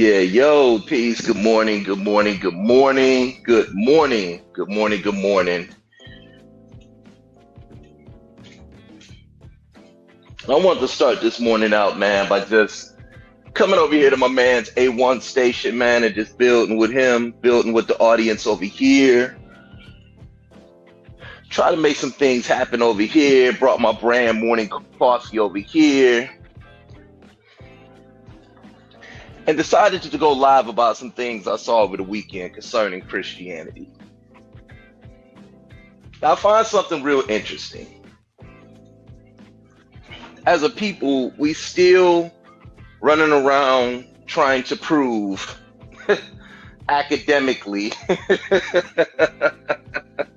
Yeah, yo, peace. Good morning, good morning, good morning, good morning, good morning, good morning. I want to start this morning out, man, by just coming over here to my man's A1 station, man, and just building with him, building with the audience over here. Try to make some things happen over here. Brought my brand morning coffee over here. And decided to go live about some things I saw over the weekend concerning Christianity. Now, I find something real interesting. As a people, we still running around trying to prove academically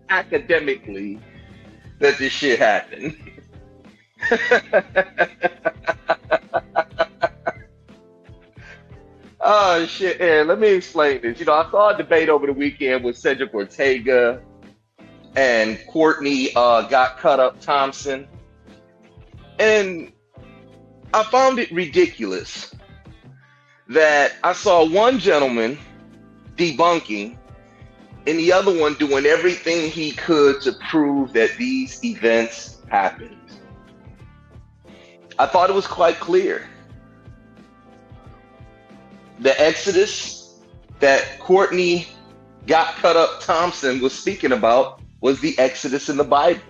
academically that this shit happened. Oh shit, yeah, let me explain this. I saw a debate over the weekend with Cedric Ortega and Courtney got cut up Thompson. And I found it ridiculous that I saw one gentleman debunking and the other one doing everything he could to prove that these events happened. I thought it was quite clear. The Exodus that Courtney got cut up Thompson was speaking about was the Exodus in the Bible.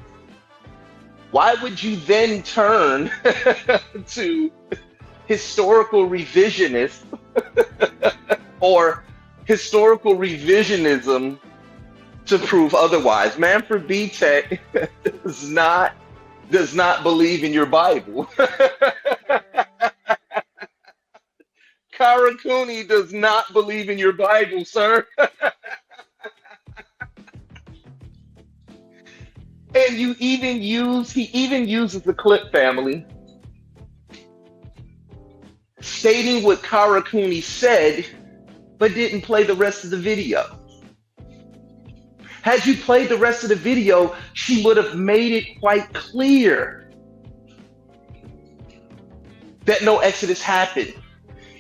Why would you then turn to historical revisionist or historical revisionism to prove otherwise? Manfred B. Tech does not believe in your Bible. Karakuni does not believe in your Bible, sir. And he even uses the clip family, stating what Karakuni said, but didn't play the rest of the video. Had you played the rest of the video, she would have made it quite clear that no Exodus happened.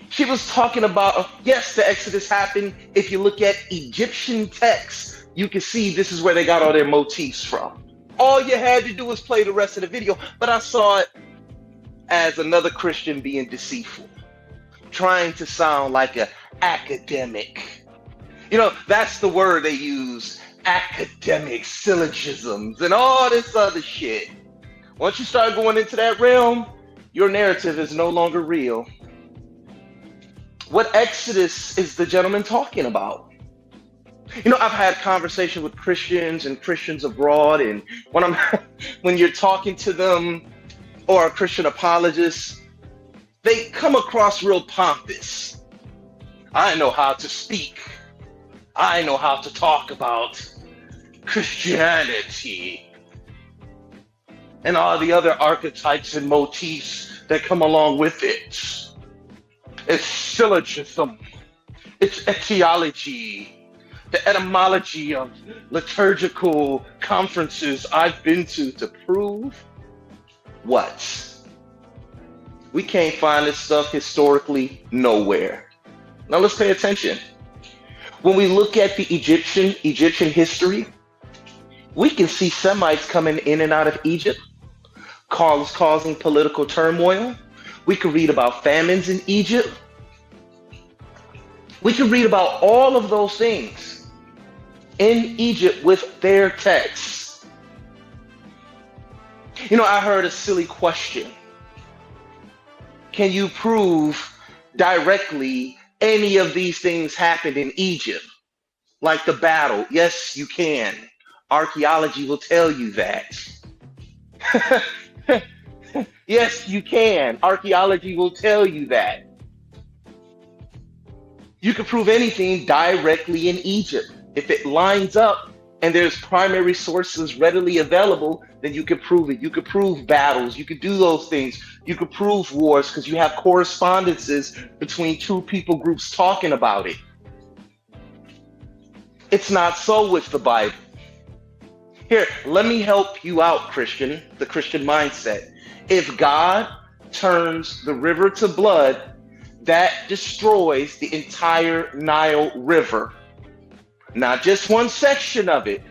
She was talking about, yes, the Exodus happened. If you look at Egyptian texts, you can see this is where they got all their motifs from. All you had to do was play the rest of the video, but I saw it as another Christian being deceitful, trying to sound like an academic. That's the word they use, academic syllogisms and all this other shit. Once you start going into that realm, your narrative is no longer real. What Exodus is the gentleman talking about? I've had conversation with Christians and Christians abroad, and when you're talking to them or a Christian apologist, they come across real pompous. I know how to speak. I know how to talk about Christianity and all the other archetypes and motifs that come along with it. It's syllogism. It's etiology. The etymology of liturgical conferences I've been to prove what? We can't find this stuff historically nowhere. Now let's pay attention. When we look at the Egyptian history, we can see Semites coming in and out of Egypt, causing political turmoil. We can read about famines in Egypt. We can read about all of those things in Egypt with their texts. I heard a silly question. Can you prove directly any of these things happened in Egypt? Like the battle? Yes, you can. Archaeology will tell you that. Yes, you can. Archaeology will tell you that. You can prove anything directly in Egypt. If it lines up and there's primary sources readily available, then you can prove it. You could prove battles. You could do those things. You could prove wars because you have correspondences between two people groups talking about it. It's not so with the Bible. Here, let me help you out, Christian, the Christian mindset. If God turns the river to blood, that destroys the entire Nile River. Not just one section of it.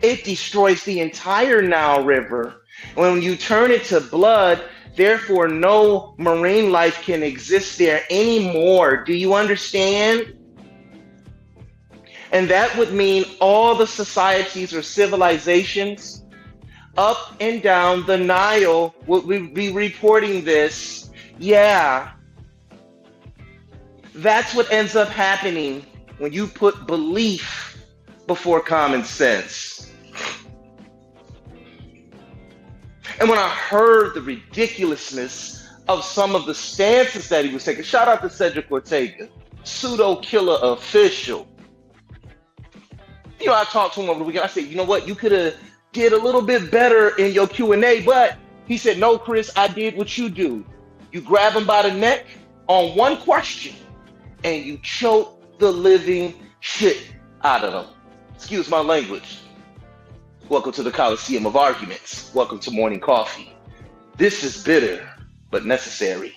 It destroys the entire Nile River. When you turn it to blood, therefore no marine life can exist there anymore. Do you understand? And that would mean all the societies or civilizations up and down the Nile would be reporting this. Yeah, that's what ends up happening when you put belief before common sense. And when I heard the ridiculousness of some of the stances that he was taking, shout out to Cedric Ortega, pseudo killer official. You know, I talked to him over the weekend. I said, you know what? You could have did a little bit better in your Q&A, but he said, no, Chris, I did what you do. You grab him by the neck on one question and you choke the living shit out of them. Excuse my language. Welcome to the Coliseum of Arguments. Welcome to Morning Coffee. This is bitter, but necessary.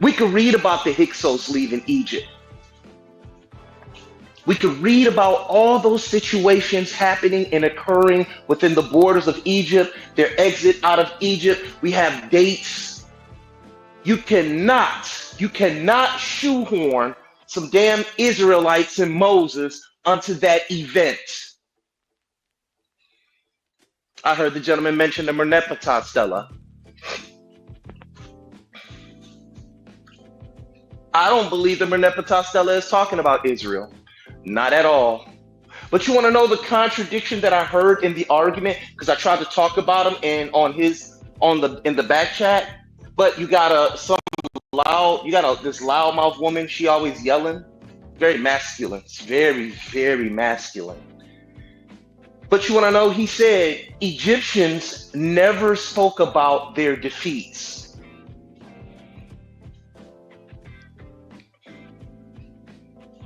We could read about the Hyksos leaving Egypt. We could read about all those situations happening and occurring within the borders of Egypt, their exit out of Egypt. We have dates. You cannot shoehorn some damn Israelites and Moses onto that event. I heard the gentleman mention the Merneptah Stela. I don't believe the Merneptah Stela is talking about Israel. Not at all. But you want to know the contradiction that I heard in the argument? Because I tried to talk about him and in the back chat. But you got this loudmouth woman. She always yelling. Very masculine. It's very, very masculine. But you want to know, he said Egyptians never spoke about their defeats.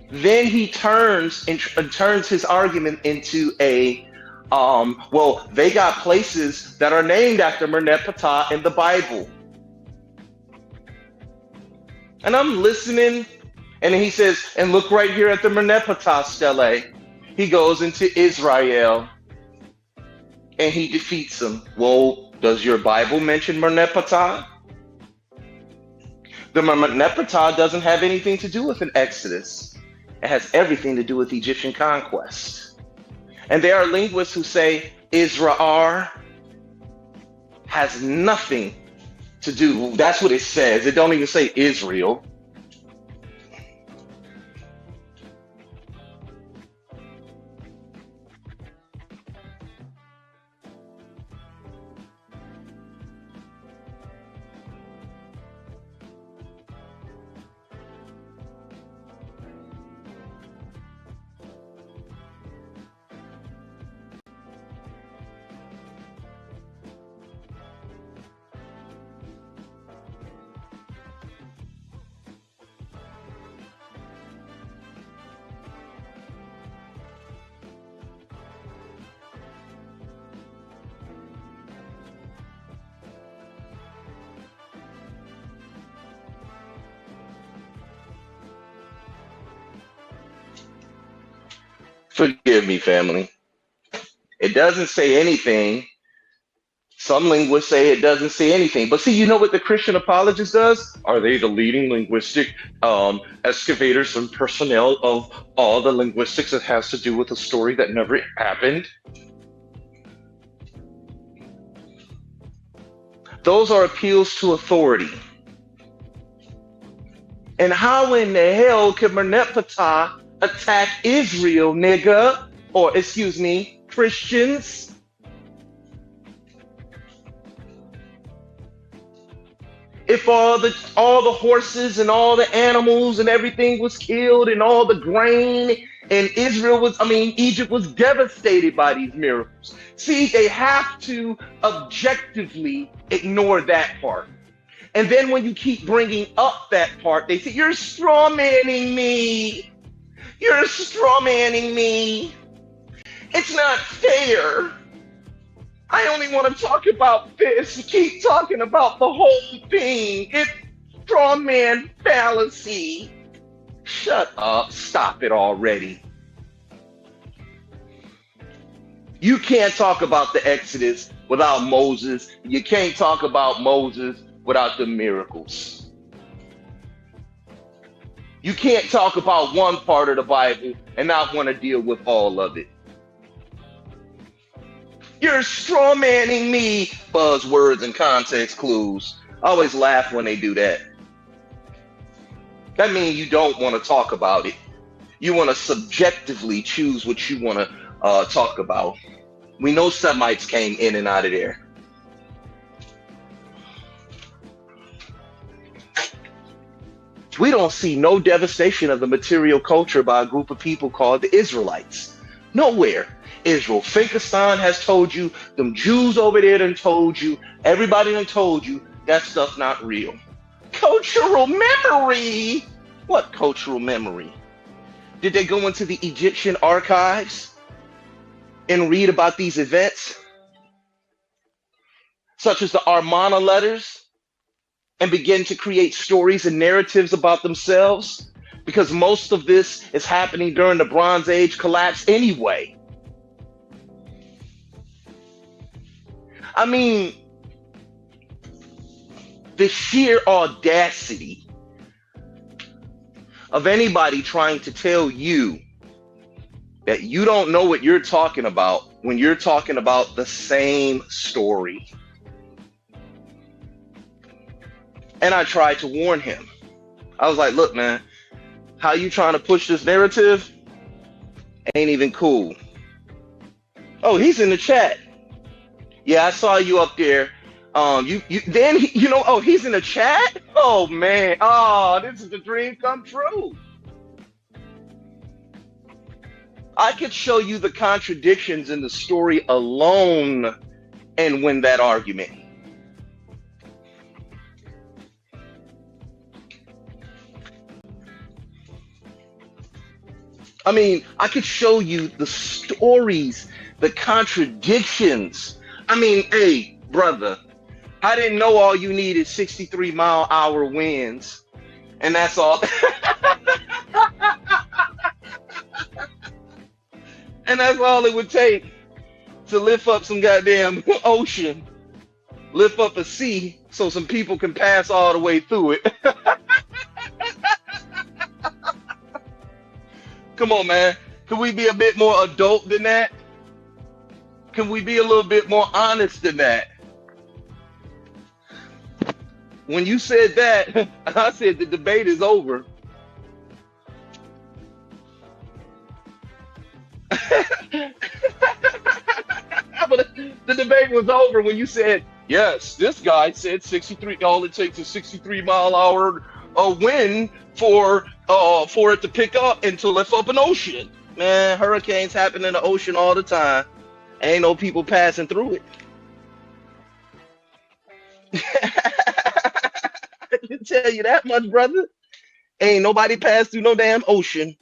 Then he turns his argument into they got places that are named after Merneptah in the Bible. And I'm listening, and he says, and look right here at the Merneptah Stele. He goes into Israel and he defeats them. Well, does your Bible mention Merneptah? The Merneptah doesn't have anything to do with an Exodus. It has everything to do with Egyptian conquest. And there are linguists who say Israel has nothing to do. That's what it says. It don't even say Israel. Forgive me, family. It doesn't say anything. Some linguists say it doesn't say anything. But see, you know what the Christian apologist does? Are they the leading linguistic excavators and personnel of all the linguistics that has to do with a story that never happened? Those are appeals to authority. And how in the hell could Merneptah attack Israel, nigga? Or excuse me, Christians? If all the horses and all the animals and everything was killed and all the grain and Egypt was devastated by these miracles. See, they have to objectively ignore that part. And then when you keep bringing up that part, they say, you're strawmanning me. You're strawmanning me. It's not fair. I only want to talk about this. You keep talking about the whole thing. It's straw man fallacy. Shut up. Stop it already. You can't talk about the Exodus without Moses. You can't talk about Moses without the miracles. You can't talk about one part of the Bible and not want to deal with all of it. You're straw manning me. Buzzwords and context clues. I always laugh when they do that. That means you don't want to talk about it. You want to subjectively choose what you want to talk about. We know Semites came in and out of there. We don't see no devastation of the material culture by a group of people called the Israelites. Nowhere. Israel Finkistan has told you, them Jews over there done told you, everybody done told you, that stuff not real. Cultural memory? What cultural memory? Did they go into the Egyptian archives and read about these events, such as the Armana letters, and begin to create stories and narratives about themselves? Because most of this is happening during the Bronze Age collapse anyway. I mean, the sheer audacity of anybody trying to tell you that you don't know what you're talking about when you're talking about the same story. And I tried to warn him. I was like, look, man, how you trying to push this narrative ain't even cool. Oh, he's in the chat. Yeah, I saw you up there. Oh, he's in the chat? Oh, man. Oh, this is a dream come true. I could show you the contradictions in the story alone and win that argument. I mean, I could show you the stories, the contradictions. I mean, hey, brother, I didn't know all you needed 63-mile-an-hour winds, and that's all. And that's all it would take to lift up some goddamn ocean, lift up a sea, so some people can pass all the way through it. Come on, man. Can we be a bit more adult than that? Can we be a little bit more honest than that? When you said that, I said the debate is over. But the debate was over when you said, yes, this guy said 63, all it takes is 63-mile-an-hour wind for it to pick up and to lift up an ocean. Man, hurricanes happen in the ocean all the time. Ain't no people passing through it. I can tell you that much, brother. Ain't nobody passed through no damn ocean.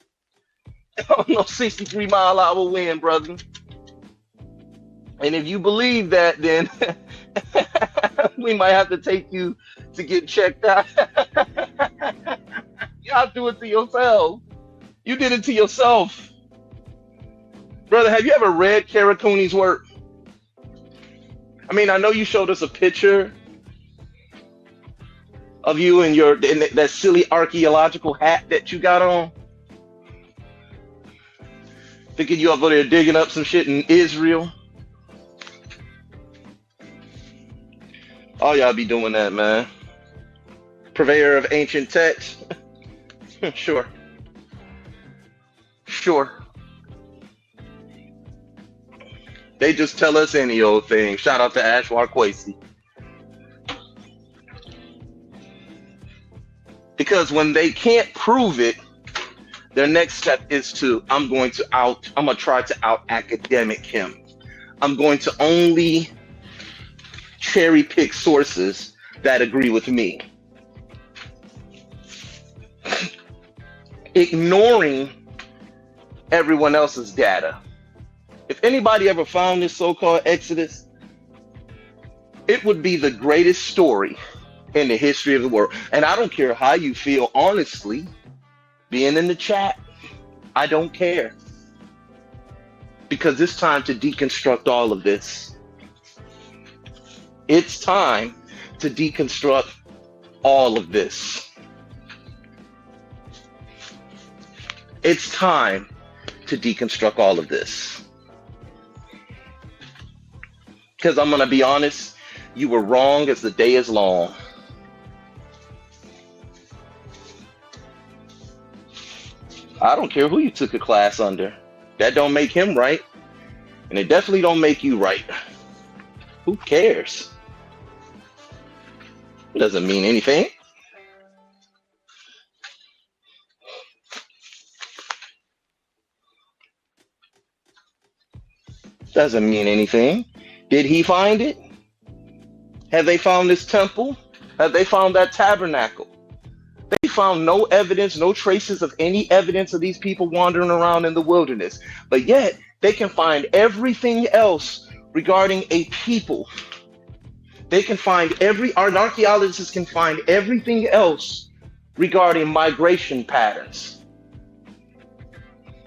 No 63-mile-an-hour wind, brother. And if you believe that, then we might have to take you to get checked out. Y'all do it to yourself. You did it to yourself. Brother, have you ever read Karakooni's work? I mean, I know you showed us a picture of you in that silly archaeological hat that you got on. Thinking you over there digging up some shit in Israel. All y'all be doing that, man. Purveyor of ancient texts. Sure. They just tell us any old thing. Shout out to Ashwar Kwesi. Because when they can't prove it, their next step is I'm going to try to out academic him. I'm going to only cherry pick sources that agree with me. Ignoring everyone else's data. If anybody ever found this so-called Exodus, it would be the greatest story in the history of the world. And I don't care how you feel, honestly, being in the chat, I don't care. Because it's time to deconstruct all of this. It's time to deconstruct all of this. It's time to deconstruct all of this. Because I'm going to be honest, you were wrong as the day is long. I don't care who you took a class under. That don't make him right. And it definitely don't make you right. Who cares? It doesn't mean anything. Doesn't mean anything. Did he find it? Have they found this temple? Have they found that tabernacle? They found no evidence, no traces of any evidence of these people wandering around in the wilderness. But yet, they can find everything else regarding a people. They can find our archaeologists can find everything else regarding migration patterns.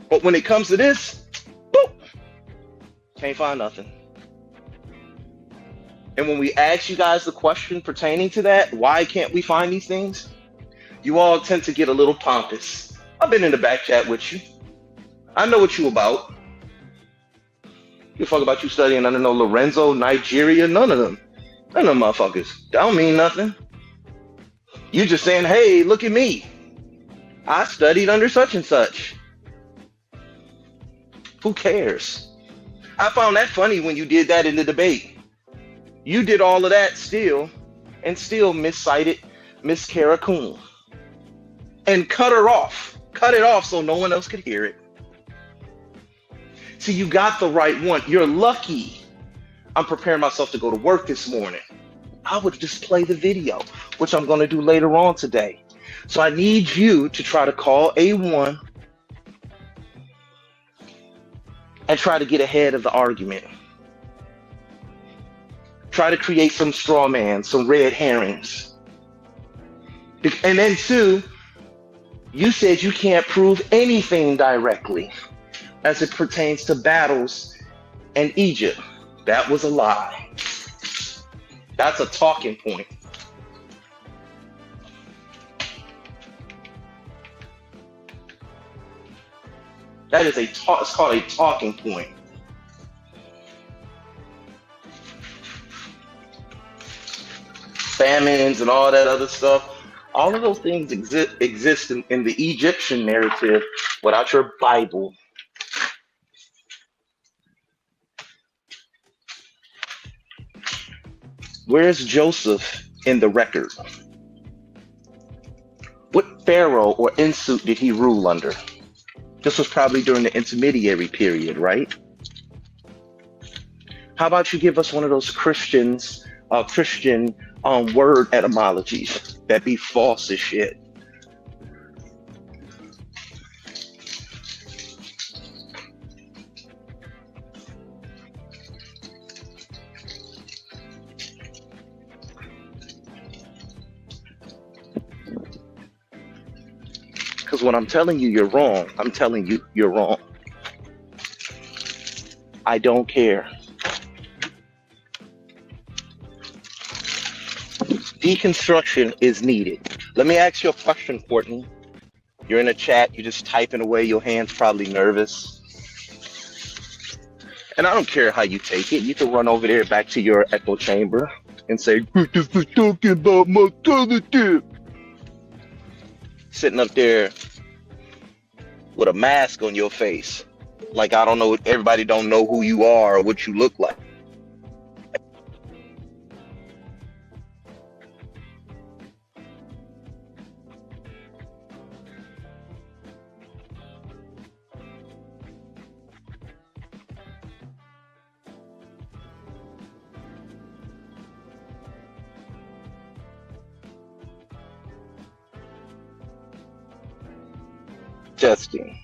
But when it comes to this, boop, can't find nothing. And when we ask you guys the question pertaining to that, why can't we find these things? You all tend to get a little pompous. I've been in the back chat with you. I know what you about. You fuck about you studying under no Lorenzo, Nigeria, none of them. None of them motherfuckers. That don't mean nothing. You just saying, hey, look at me. I studied under such and such. Who cares? I found that funny when you did that in the debate. You did all of that still, and still miscited Miss Kara Coon. And cut her off. Cut it off so no one else could hear it. See, you got the right one. You're lucky. I'm preparing myself to go to work this morning. I would just play the video, which I'm going to do later on today. So I need you to try to call A1 and try to get ahead of the argument. Try to create some straw man, some red herrings. And then two, you said you can't prove anything directly as it pertains to battles in Egypt. That was a lie. That's a talking point. That is it's called a talking point. Famines and all that other stuff. All of those things exist in the Egyptian narrative without your Bible. Where's Joseph in the record? What pharaoh or insult did he rule under? This was probably during the intermediary period, right? How about you give us one of those Christian word etymologies that be false as shit? Because when I'm telling you you're wrong, I'm telling you you're wrong. I don't care. Deconstruction is needed. Let me ask you a question, Courtney. You're in a chat, you're just typing away, your hand's probably nervous. And I don't care how you take it. You can run over there back to your echo chamber and say, "This is talking about my alternative." Sitting up there with a mask on your face. Like, I don't know, everybody don't know who you are or what you look like. Testing.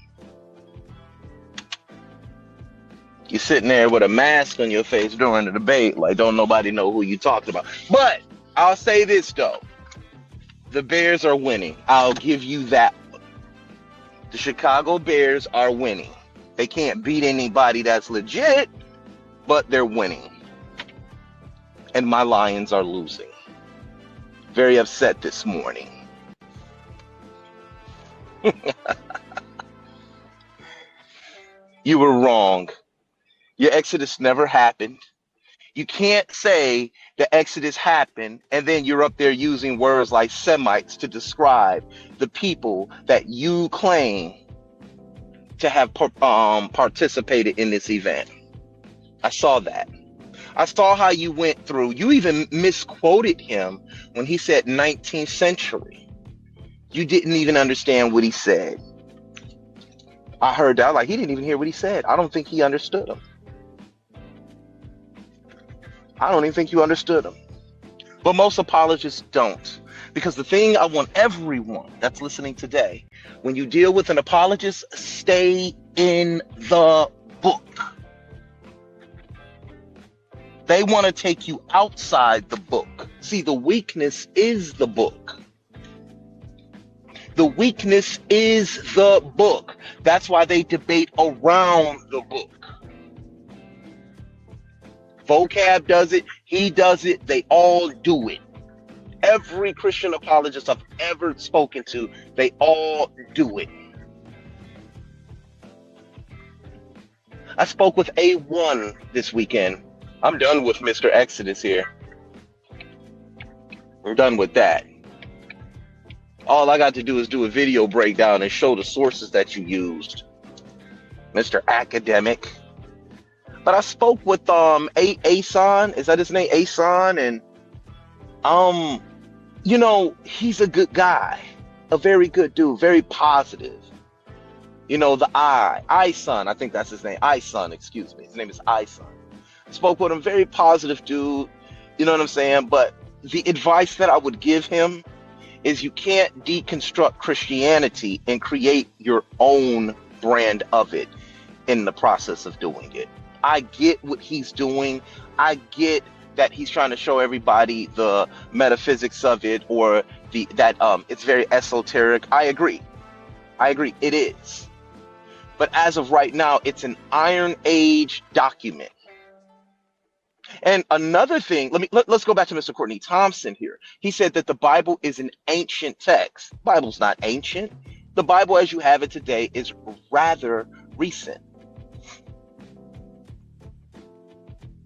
You're sitting there with a mask on your face during the debate, like don't nobody know who you talked about. But I'll say this though, The Bears are winning. I'll give you that. The Chicago Bears are winning. They can't beat anybody that's legit, but they're winning. And my Lions are losing. Very upset this morning. You were wrong. Your Exodus never happened. You can't say the Exodus happened and then you're up there using words like Semites to describe the people that you claim to have participated in this event. I saw that. I saw how you went through. You even misquoted him when he said 19th century. You didn't even understand what he said. I heard that. Like, he didn't even hear what he said. I don't think he understood him. I don't even think you understood him. But most apologists don't. Because the thing I want everyone that's listening today, when you deal with an apologist, stay in the book. They want to take you outside the book. See, the weakness is the book. The weakness is the book. That's why they debate around the book. Vocab does it. He does it. They all do it. Every Christian apologist I've ever spoken to, they all do it. I spoke with A1 this weekend. I'm done with Mr. Exodus here. I'm done with that. All I got to do is do a video breakdown and show the sources that you used, Mr. Academic. But I spoke with Asan, is that his name? Asan, and you know, he's a good guy, a very good dude, very positive. You know, the Isan, I think that's his name. Isan, excuse me. His name is Isan. Spoke with him, very positive dude. You know what I'm saying? But the advice that I would give him is you can't deconstruct Christianity and create your own brand of it in the process of doing it. I get what he's doing. I get that he's trying to show everybody the metaphysics of it, or that it's very esoteric. I agree. It is. But as of right now, it's an Iron Age document. And another thing, let's go back to Mr. Courtney Thompson here. He said that the Bible is an ancient text. The Bible's not ancient. The Bible as you have it today is rather recent.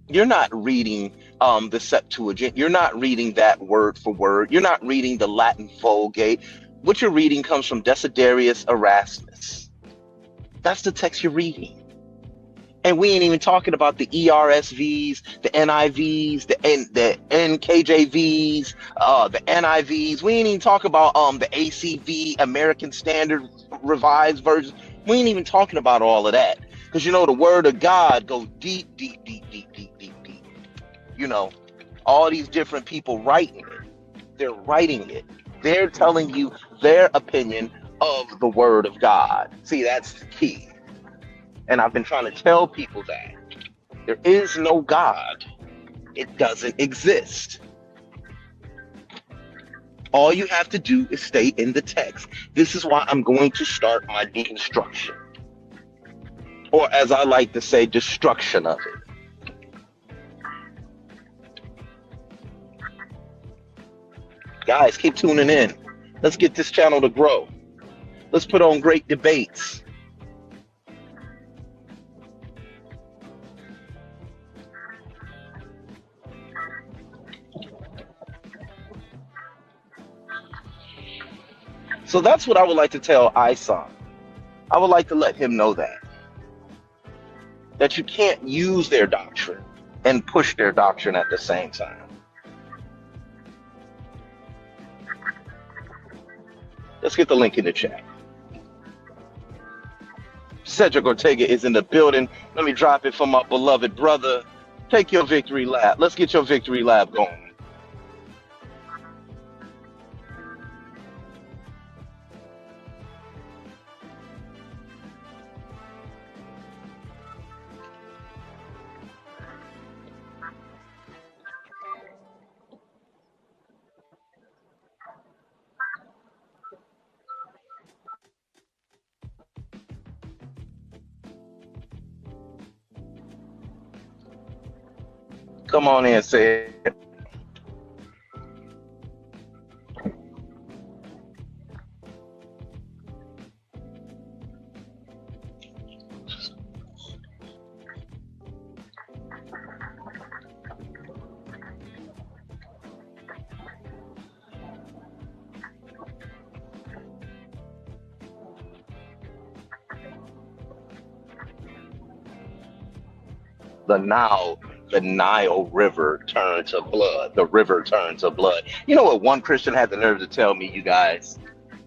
You're not reading the Septuagint. You're not reading that word for word. You're not reading the Latin Vulgate. What you're reading comes from Desiderius Erasmus. That's the text you're reading. And we ain't even talking about the ERSVs, the NIVs, the NKJVs, the NIVs. We ain't even talking about the ACV, American Standard Revised Version. We ain't even talking about all of that. Because you know the word of God goes deep, deep, deep, deep, deep, deep, deep. You know, all these different people writing it. They're writing it. They're telling you their opinion of the word of God. See, that's the key. And I've been trying to tell people that there is no God. It doesn't exist. All you have to do is stay in the text. This is why I'm going to start my deconstruction. Or as I like to say, destruction of it. Guys, keep tuning in. Let's get this channel to grow. Let's put on great debates. So that's what I would like to tell Isan. I would like to let him know that you can't use their doctrine and push their doctrine at the same time. Let's get the link in the chat. Cedric Ortega is in the building. Let me drop it for my beloved brother. Take your victory lap. Let's get your victory lap going. Come on in, say it. The Nile River turned to blood. The river turned to blood. You know what? One Christian had the nerve to tell me, you guys,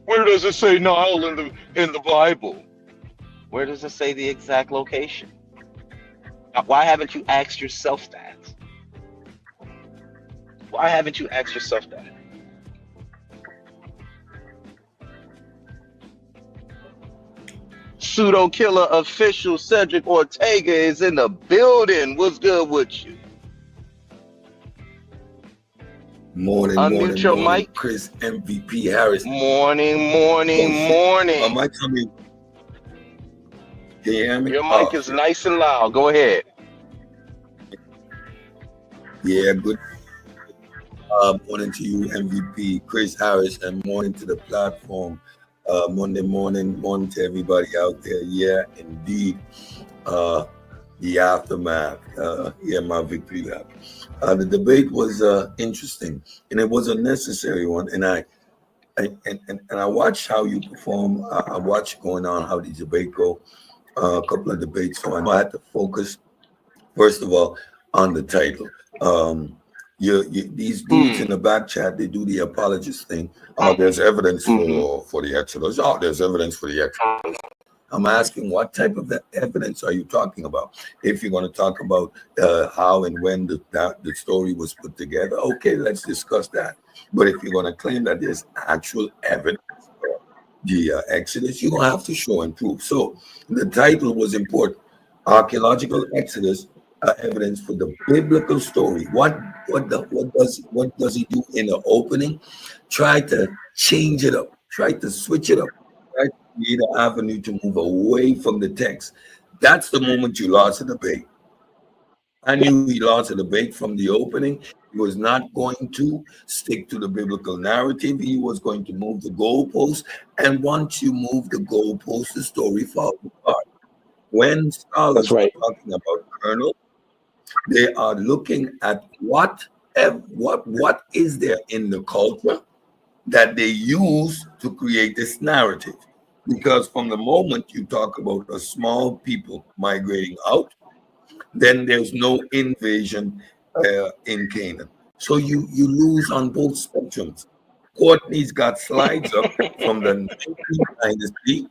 where does it say Nile in the Bible? Where does it say the exact location? Why haven't you asked yourself that? Why haven't you asked yourself that? Pseudo killer official Cedric Ortega is in the building. What's good with you? Morning, Unmute morning, your morning, mic. Chris MVP Harris. Morning, morning, Am morning. I coming? Can you hear me? Your mic is nice and loud. Go ahead. Yeah, good morning to you, MVP Chris Harris, and morning to the platform. Monday morning to everybody out there. Yeah, indeed. The aftermath. Yeah, my victory lap. The debate was interesting, and it was a necessary one. And I watched how you perform. I watched going on how the debate go. A couple of debates, so I know I had to focus first of all on the title. These dudes in the back chat, they do the apologist thing. There's evidence for the Exodus. There's evidence for the Exodus. I'm asking, what type of evidence are you talking about? If you're going to talk about how and when the story was put together, okay, let's discuss that. But if you're going to claim that there's actual evidence for the Exodus, you're going to have to show and prove. So the title was important. Archaeological Exodus, evidence for the biblical story. What does he do in the opening? Try to change it up. Try to switch it up. Try to create an avenue to move away from the text. That's the moment you lost the debate. I knew he lost the debate from the opening. He was not going to stick to the biblical narrative. He was going to move the goalpost. And once you move the goalpost, the story falls apart. When scholars are talking about kernel, they are looking at what is there in the culture that they use to create this narrative. Because from the moment you talk about a small people migrating out, then there's no invasion in Canaan. So you lose on both spectrums. Courtney's got slides up from the 19th dynasty,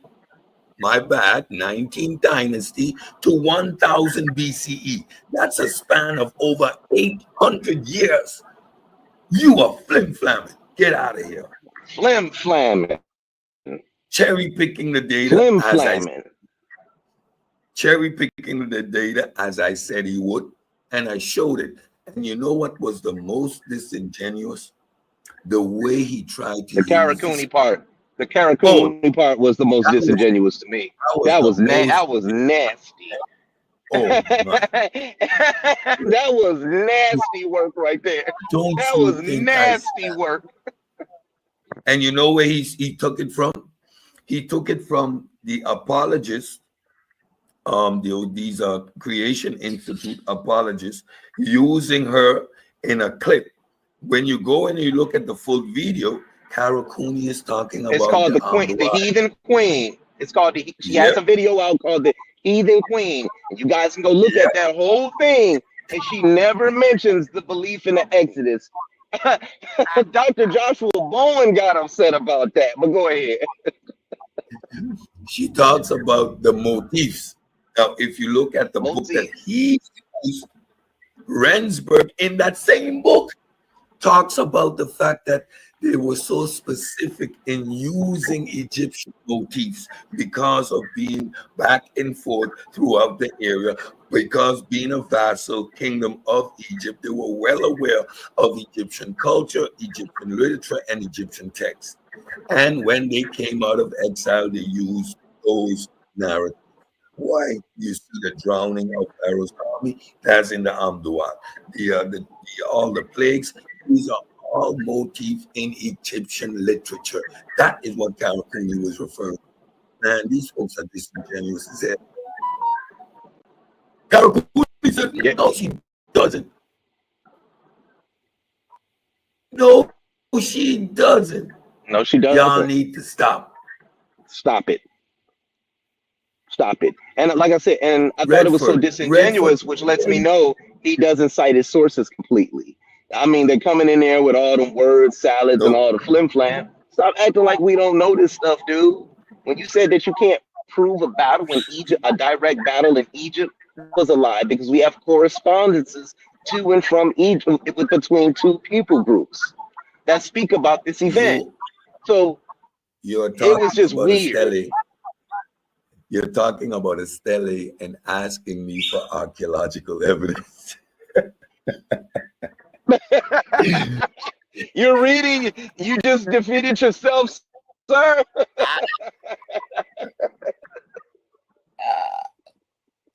my bad, 19th dynasty to 1000 BCE. That's a span of over 800 years. You are flim-flamming. Get out of here. Flim-flamming. Cherry picking the data as I said he would, and I showed it. And you know what was the most disingenuous? The way he tried to the Karakuni part. The Karakuni part was the most disingenuous to me. That was nasty. Oh, that was nasty work right there. That was nasty work. And you know where he took it from? He took it from the apologists, these Creation Institute apologists, using her in a clip. When you go and you look at the full video, Carol Cooney is talking about. It's called the Heathen Queen. It's called she has a video out called the Heathen Queen. And you guys can go look at that whole thing. And she never mentions the belief in the Exodus. Dr. Joshua Bowen got upset about that, but go ahead. She talks about the motifs. Now, if you look at the book that he used, Rensburg, in that same book, talks about the fact that they were so specific in using Egyptian motifs because of being back and forth throughout the area, because being a vassal kingdom of Egypt, they were well aware of Egyptian culture, Egyptian literature, and Egyptian texts. And when they came out of exile, they used those narratives. Why you see the drowning of Pharaoh's army? That's in the Amduat. All the plagues, these are all motifs in Egyptian literature. That is what Karakuni was referring to. Man, these folks are disingenuous. He said, Karakuni said, Yeah. no, she doesn't. No, she doesn't. No, she Y'all doesn't. need to stop. Stop it. Stop it. And like I said, and I thought it was so Redford, disingenuous, which lets me know he doesn't cite his sources completely. I mean, they're coming in there with all the word salads and nope. all the flim flam. Stop acting like we don't know this stuff, dude. When you said that you can't prove a battle in Egypt, a direct battle in Egypt, that was a lie because we have correspondences to and from Egypt between two people groups that speak about this event. So You're it was talking just about a weird. stele. You're talking about a stele and asking me for archaeological evidence. You're reading, you just defeated yourself, sir.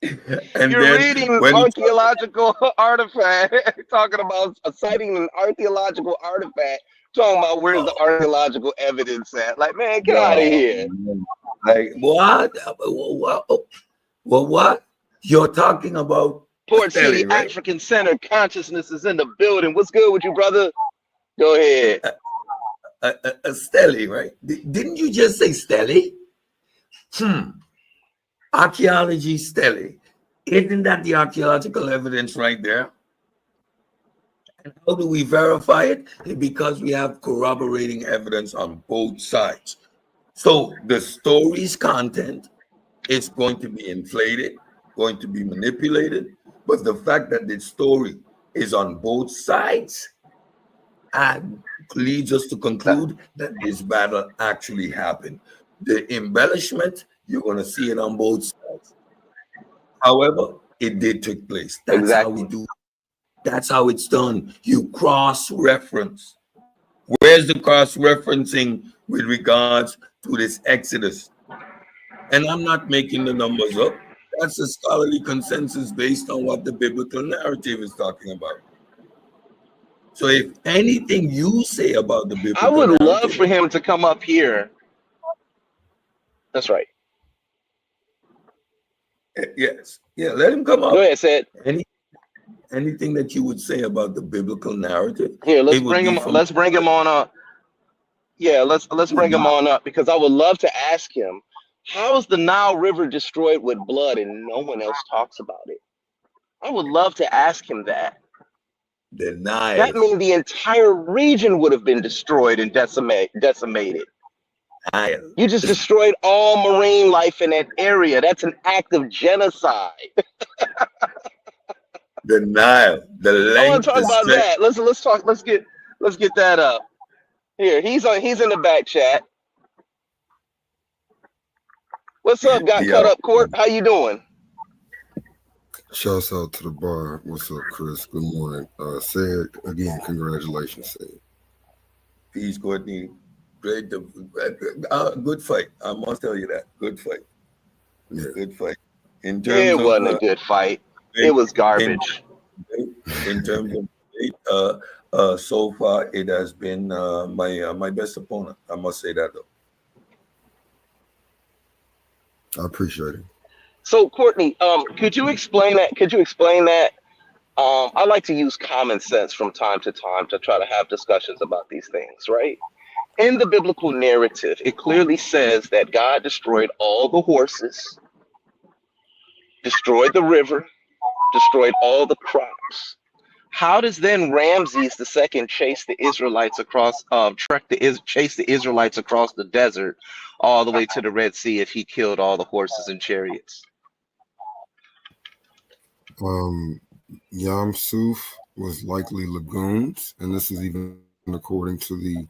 And You're then reading when you talk, archaeological artifact, talking about citing an archaeological artifact, talking about where's the archaeological evidence at. Like, man, get out of no, here. like what? You're talking about Port City stele, right? African Center consciousness is in the building. What's good with you, brother? Go ahead. A stele, right? Didn't you just say stele? Archaeology stele. Isn't that the archaeological evidence right there? And how do we verify it? Because we have corroborating evidence on both sides. So the story's content is going to be inflated, going to be manipulated, but the fact that the story is on both sides leads us to conclude that this battle actually happened. The embellishment, you're going to see it on both sides. However, it did take place. That's how we Exactly. do it. That's how it's done. You cross-reference. Where's the cross-referencing with regards to this Exodus? And I'm not making the numbers up. That's a scholarly consensus based on what the biblical narrative is talking about. So if anything you say about the I biblical would love narrative, for him to come up here. That's right. yes, yeah, let him come Go up. ahead, Sid. Anything that you would say about the biblical narrative, Here, let's it would bring be him. from Let's bring him on up. Yeah, let's bring him on up because I would love to ask him how is the Nile River destroyed with blood and no one else talks about it. I would love to ask him that. the That Nile. means the entire region would have been destroyed and decimated. Nile. You just destroyed all marine life in that area. That's an act of genocide. The Nile. The I want length, to talk the about stretch. that. Let's talk. Let's get that up. Here, he's in the back chat. What's up? Got cut Yo, up, Court. How you doing? Shouts out to the bar. What's up, Chris? Good morning. Said again, congratulations, Said. peace, Courtney. Great, good fight. I must tell you that. Good fight. Yeah. Good fight. In It terms of wasn't a good fight. It was in, garbage. in terms of so far, it has been my best opponent. I must say that though. I appreciate it. So, Courtney, could you explain that? Could you explain that? I like to use common sense from time to time to try to have discussions about these things, right? In the biblical narrative, it clearly says that God destroyed all the horses, destroyed the river, destroyed all the crops. How does then Ramses II chase the Israelites across, chase the Israelites across the desert all the way to the Red Sea if he killed all the horses and chariots? Yam Suf was likely lagoons, and this is even according to the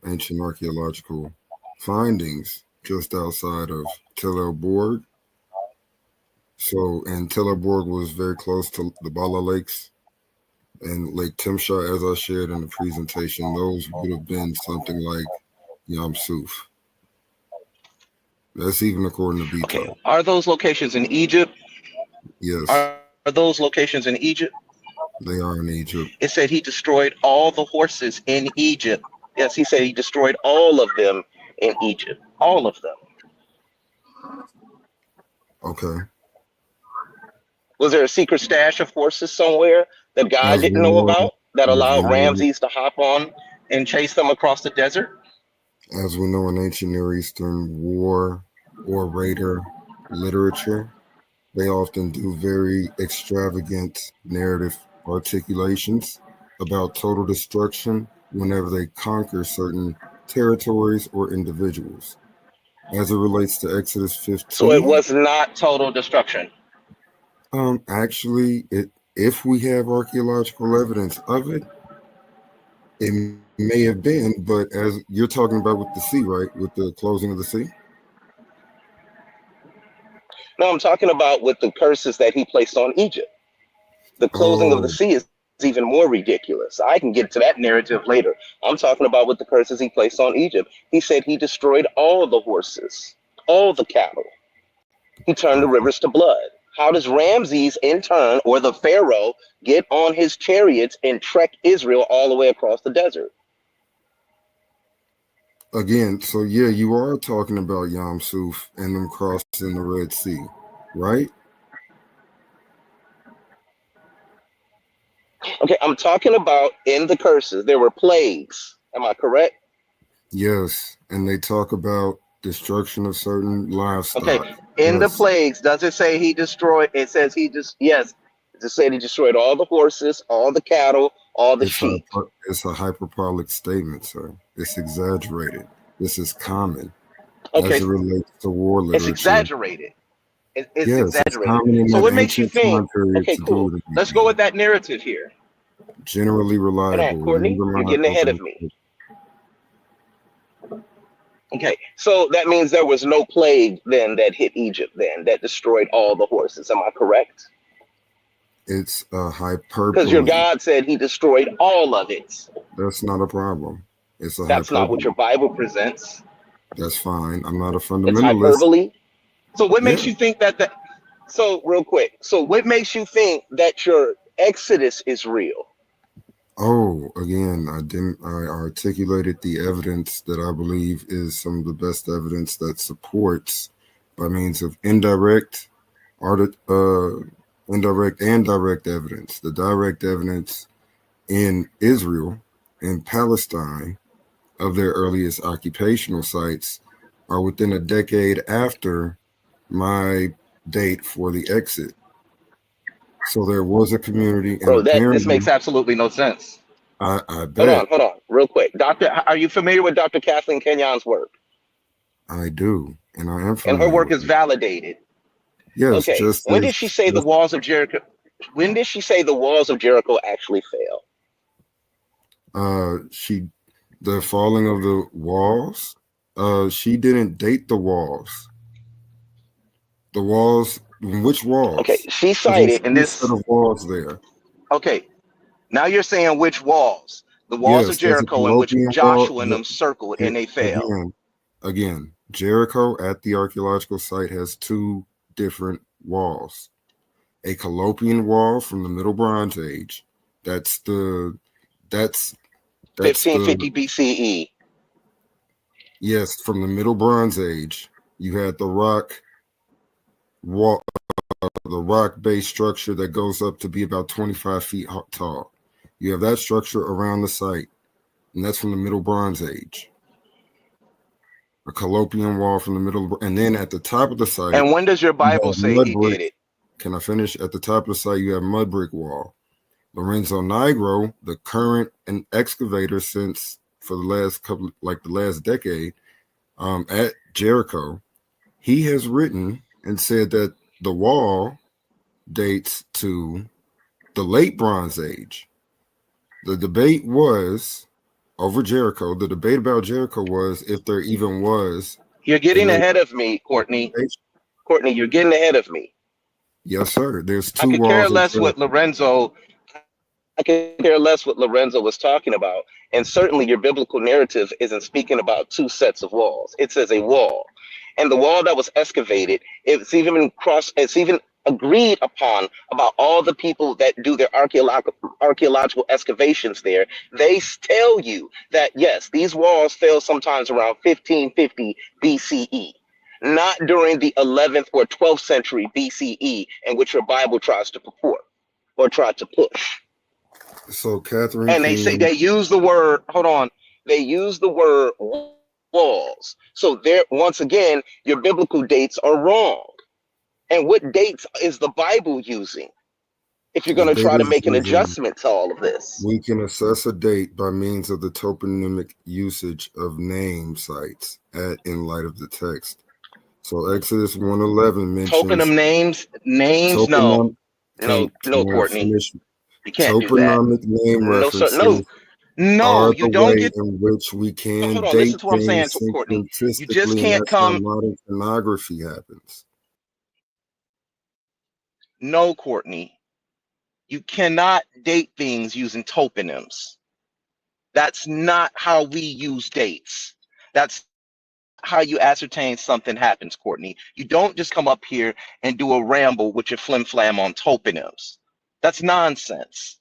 ancient archaeological findings just outside of Tel El Borg. So, and Tel El Borg was very close to the Bala Lakes and Lake Timshah, as I shared in the presentation. Those would have been something like Yam Suf. That's even according to Okay, Beto. are those locations in Egypt? Yes, Are those locations in Egypt? they are in Egypt. It said he destroyed all the horses in Egypt. Yes, he said he destroyed all of them in Egypt. All of them. Okay. Was there a secret stash of horses somewhere that God As didn't we know know, about that as we allowed know, Ramses to hop on and chase them across the desert? as we know in ancient Near Eastern war or raider literature, they often do very extravagant narrative articulations about total destruction whenever they conquer certain territories or individuals. As it relates to Exodus So it 15, was not total destruction. actually, if we have archaeological evidence of it, it may have been, but as you're talking about with the sea, right? With the closing of the sea? No, I'm talking about with the curses that he placed on Egypt. The closing of the Oh, sea is even more ridiculous. I can get to that narrative later. I'm talking about with the curses he placed on Egypt. He said he destroyed all the horses, all the cattle. He turned the okay. rivers to blood. How does Ramses, in turn, or the Pharaoh, get on his chariots and trek Israel all the way across the desert? Again, so yeah, you are talking about Yam Suf and them crossing the Red Sea, right? Okay, I'm talking about in the curses, there were plagues. Am I correct? Yes, and they talk about destruction of certain Okay, livestock. in the Yes, plagues, does it say he destroyed? It says he just, yes, it said he destroyed all the horses, all the cattle, all the sheep. it's a hyperbolic statement, sir. It's exaggerated. This is common as Okay, it relates to war it's literature. exaggerated. It's Yes, it's exaggerated. common in So that what makes you ancient think? time period Okay, to do cool. it Let's go again. with that narrative here. Generally Hold on, reliable. Courtney, Remember you're my getting ahead opening. of me. Okay, so that means there was no plague then that hit Egypt then that destroyed all the horses. Am I correct? It's a Because your hyperbole. God said he destroyed all of it. That's not a problem. It's a That's not what hyperbole. your Bible presents. That's fine. I'm not a It's fundamentalist. hyperbole. So what Yeah. makes you think that so real quick. So what makes you think that your Exodus is real? Oh, again, I articulated the evidence that I believe is some of the best evidence that supports by means of art, indirect and direct evidence. The direct evidence in Israel and Palestine of their earliest occupational sites are within a decade after my date for the exit. So there was a community, and Bro, that this apparently, makes absolutely no sense. I bet Hold on, real quick. Doctor, are you familiar with Dr. Kathleen Kenyon's work? I do, and I am And her familiar work with is it. validated. Yes, Okay. When did she say the walls of Jericho? When did she say the walls of Jericho actually fell? she the falling of the walls. She didn't date the walls. The walls, which Okay, walls? she There's a cited in few set this. of walls there. Okay, now you're saying which walls? The walls of Yes, there's a Jericho in which Colopian wall. Joshua and them circled and they fell. Again, Jericho at the archaeological site has two different walls. A Colopian wall from the Middle Bronze Age. That's the that's that's the 1550 BCE. yes, from the Middle Bronze Age. You had the rock wall, the rock based structure that goes up to be about 25 feet tall. You have that structure around the site, and that's from the Middle Bronze Age. A Colopian wall from the middle, and then at the top of the site, And when does your you Bible have say mud he brick. did it? Can I finish? At the top of the site, you have mud brick wall. Lorenzo Nigro, the current and excavator since for the last couple, like the last decade, at Jericho, he has written and said that the wall dates to the late Bronze Age. The debate was over Jericho. The debate about Jericho was if there even was You're a getting late ahead of me, Courtney. age. Courtney, you're getting ahead of me. Yes, sir. There's I two could care walls at less what Jericho. Lorenzo. I could care less what Lorenzo was talking about. And certainly your biblical narrative isn't speaking about two sets of walls. It says a wall. and the wall that was excavated, it's even agreed upon about all the people that do their archaeological excavations there. They tell you that yes, these walls fell sometimes around 1550 BCE, not during the 11th or 12th century BCE, in which your Bible tries to purport or try to push. So, Catherine, And they say they use the word, hold on, they use the word walls. So there, once again, your biblical dates are wrong. And what dates is the Bible using if you're the going to date try to is make an using, adjustment to all of this? we can assess a date by means of the toponymic usage of name sites in light of the text. So Exodus 1:11 mentions Toponym names, no. toponym. No, Can I Courtney. finish? You can't do that. Toponymic name No, sir. No, references no, are you the don't way get. in which we Hold can on, listen date to what I'm saying, things Courtney. You just statistically, and can't that's how come. modern pornography happens. No, Courtney. You cannot date things using toponyms. That's not how we use dates. That's how you ascertain something happens, Courtney. You don't just come up here and do a ramble with your flim flam on toponyms. That's nonsense.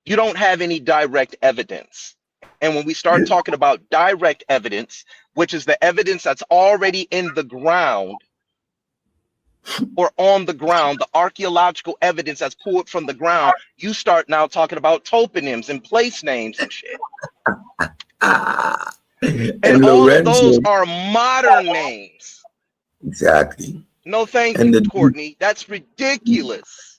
You don't have any direct evidence. And when we start talking about direct evidence, which is the evidence that's already in the ground or on the ground, the archaeological evidence that's pulled from the ground, you start now talking about toponyms and place names and shit. Ah, And and all of those Lorenzo, are modern names. exactly. No, thank And you, the Courtney. That's ridiculous.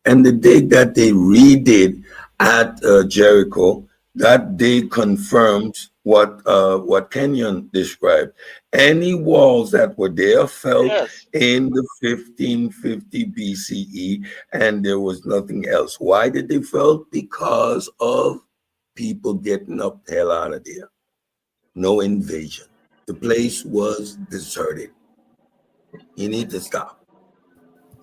and the day that they redid at Jericho, that day confirmed what Kenyon described. Any walls that were there fell Yes. in the 1550 BCE, and there was nothing else. Why did they fall? Because of people getting up the hell out of there. No invasion. The place was deserted. You need to stop.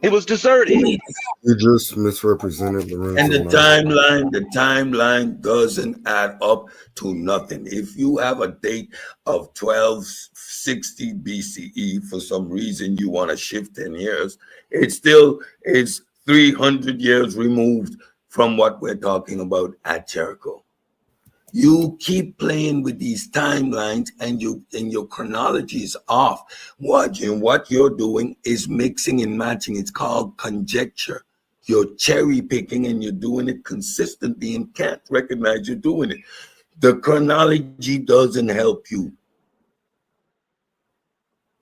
It was You deserted. need to. You just misrepresented And Lorenzo. the timeline doesn't add up to nothing. If you have a date of 1260 BCE, for some reason you want to shift 10 years, it's 300 years removed from what we're talking about at Jericho. You keep playing with these timelines and your chronology is off. What you're doing is mixing and matching. It's called conjecture. You're cherry picking and you're doing it consistently and can't recognize you're doing it. The chronology doesn't help you.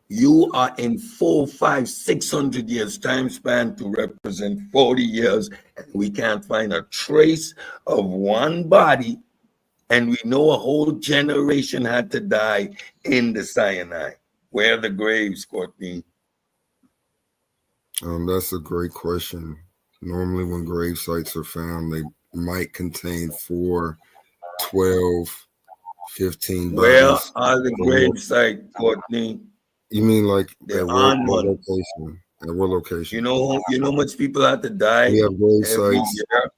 You are in 4, 5, 600 years time span to represent 40 years, and we can't find a trace of one body. And we know a whole generation had to die in the Sinai. Where are the graves, Courtney? That's a great question. Normally, when grave sites are found, they might contain 4, 12, 15 Where bodies. are the grave sites, Courtney? You mean like There at what aren't one. location? At what location? You know how much people had to We die have grave every sites. year?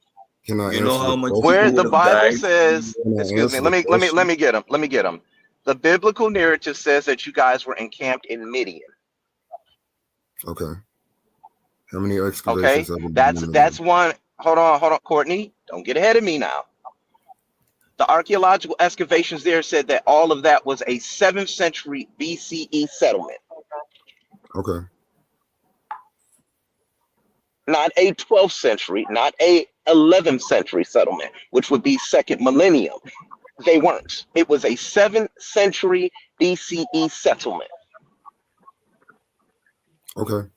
Can I You know answer how the much question? Where people the would have Bible died? says, Can I excuse me, answer the let question? me get him. Let me get him. The biblical narrative says that you guys were encamped in Midian. Okay. How many excavations Okay, have been done in that's Midian? one. Hold on, Courtney. Don't get ahead of me now. The archaeological excavations there said that all of that was a 7th century BCE settlement, Okay. not a 12th century, not a 11th century settlement, which would be second millennium. They weren't. It was a 7th century BCE settlement. Okay.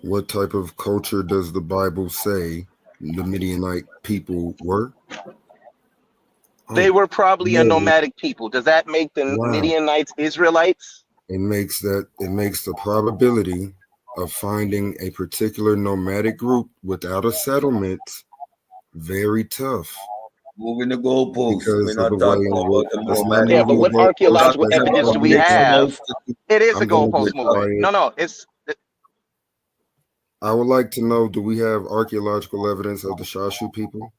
What type of culture does the Bible say the Midianite people were? They Oh, were probably a no. nomadic people. Does that make the Wow. Midianites Israelites? It makes the probability of finding a particular nomadic group without a settlement very tough Moving the goalposts. We're because of the not way talking in about which the it's not nomadic Yeah, but moving group. the what We're goalpost. archaeological talking Let's evidence about do calm we mixed down. have? multitude. It is a I'm gonna goalpost get moving. quiet. No, I would like to know, do we have archaeological evidence of the Shashu people?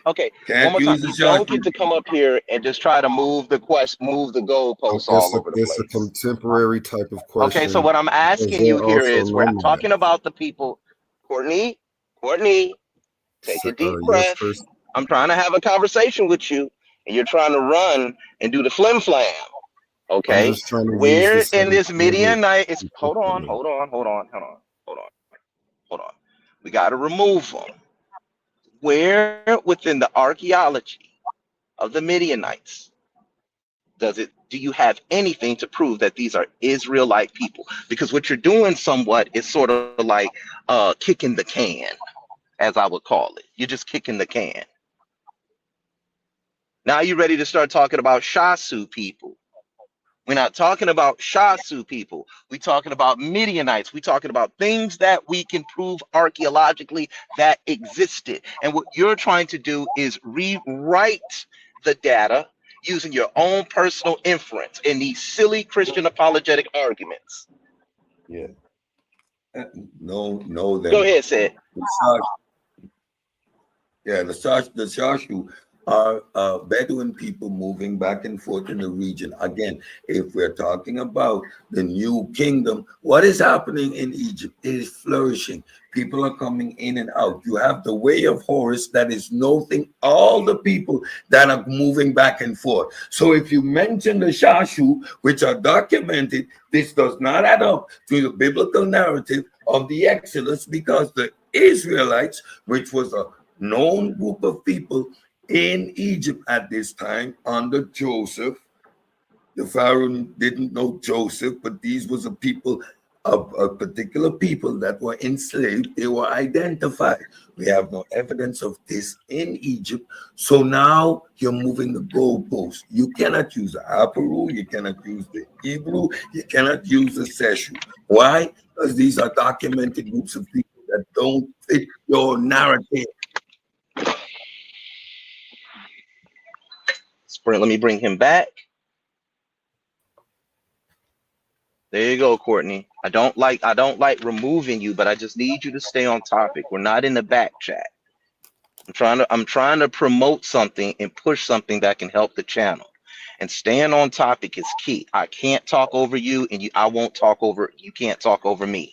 Okay, one Can't more time. use the You don't get shotgun. to come up here and just try to move the goalposts all over the It's a place. contemporary type of Okay, so question, what I'm because asking they're you here also is we're nomads. talking about the people. Courtney, Courtney, take a deep Yes, breath. Chris. I'm trying to have a conversation with you, and you're trying to run and do the flim flam. I'm Okay, just trying to use the where in same this standard Midianite is? Hold on, consistently. hold on, hold on, hold on, hold on, hold on. We got to remove them. Where within the archaeology of the Midianites does it? Do you have anything to prove that these are Israelite people? Because what you're doing somewhat is sort of like kicking the can, as I would call it. You're just kicking the can. Now you're ready to start talking about Shasu people. We're not talking about Shasu people. We're talking about Midianites. We're talking about things that we can prove archaeologically that existed. And what you're trying to do is rewrite the data using your own personal inference in these silly Christian apologetic arguments. Yeah. No, Go them. ahead, Sid. Yeah, the Shashu are Bedouin people moving back and forth in the region. Again, if we're talking about the new kingdom, what is happening in Egypt? It is flourishing. People are coming in and out. You have the way of Horus that is noting all the people that are moving back and forth. So if you mention the Shashu, which are documented, this does not add up to the biblical narrative of the Exodus, because the Israelites, which was a known group of people in Egypt at this time under Joseph. The Pharaoh didn't know Joseph, but these was a people, a particular people that were enslaved. They were identified. We have no evidence of this in Egypt. So now you're moving the goalposts. You cannot use the Aparu, you cannot use the Hebrew, you cannot use the Seshu. Why? Because these are documented groups of people that don't fit your narrative. Sprint, let me bring him back. There you go, Courtney. I don't like removing you, but I just need you to stay on topic. We're not in the back chat. I'm trying to promote something and push something that can help the channel. And staying on topic is key. I can't talk over you, and I won't talk over you. Can't talk over me.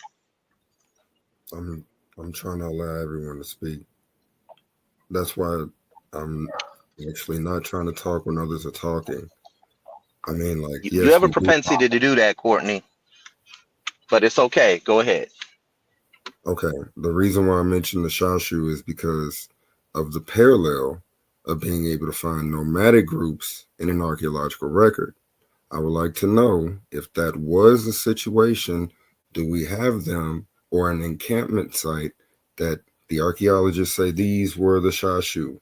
I'm I'm trying to allow everyone to speak. That's why I'm actually not trying to talk when others are talking. I mean, like, You yes, have a we do. propensity to do that, Courtney, but it's okay. Go ahead. Okay, the reason why I mentioned the Shashu is because of the parallel of being able to find nomadic groups in an archaeological record. I would like to know if that was a situation, do we have them or an encampment site that the archaeologists say these were the Shashu?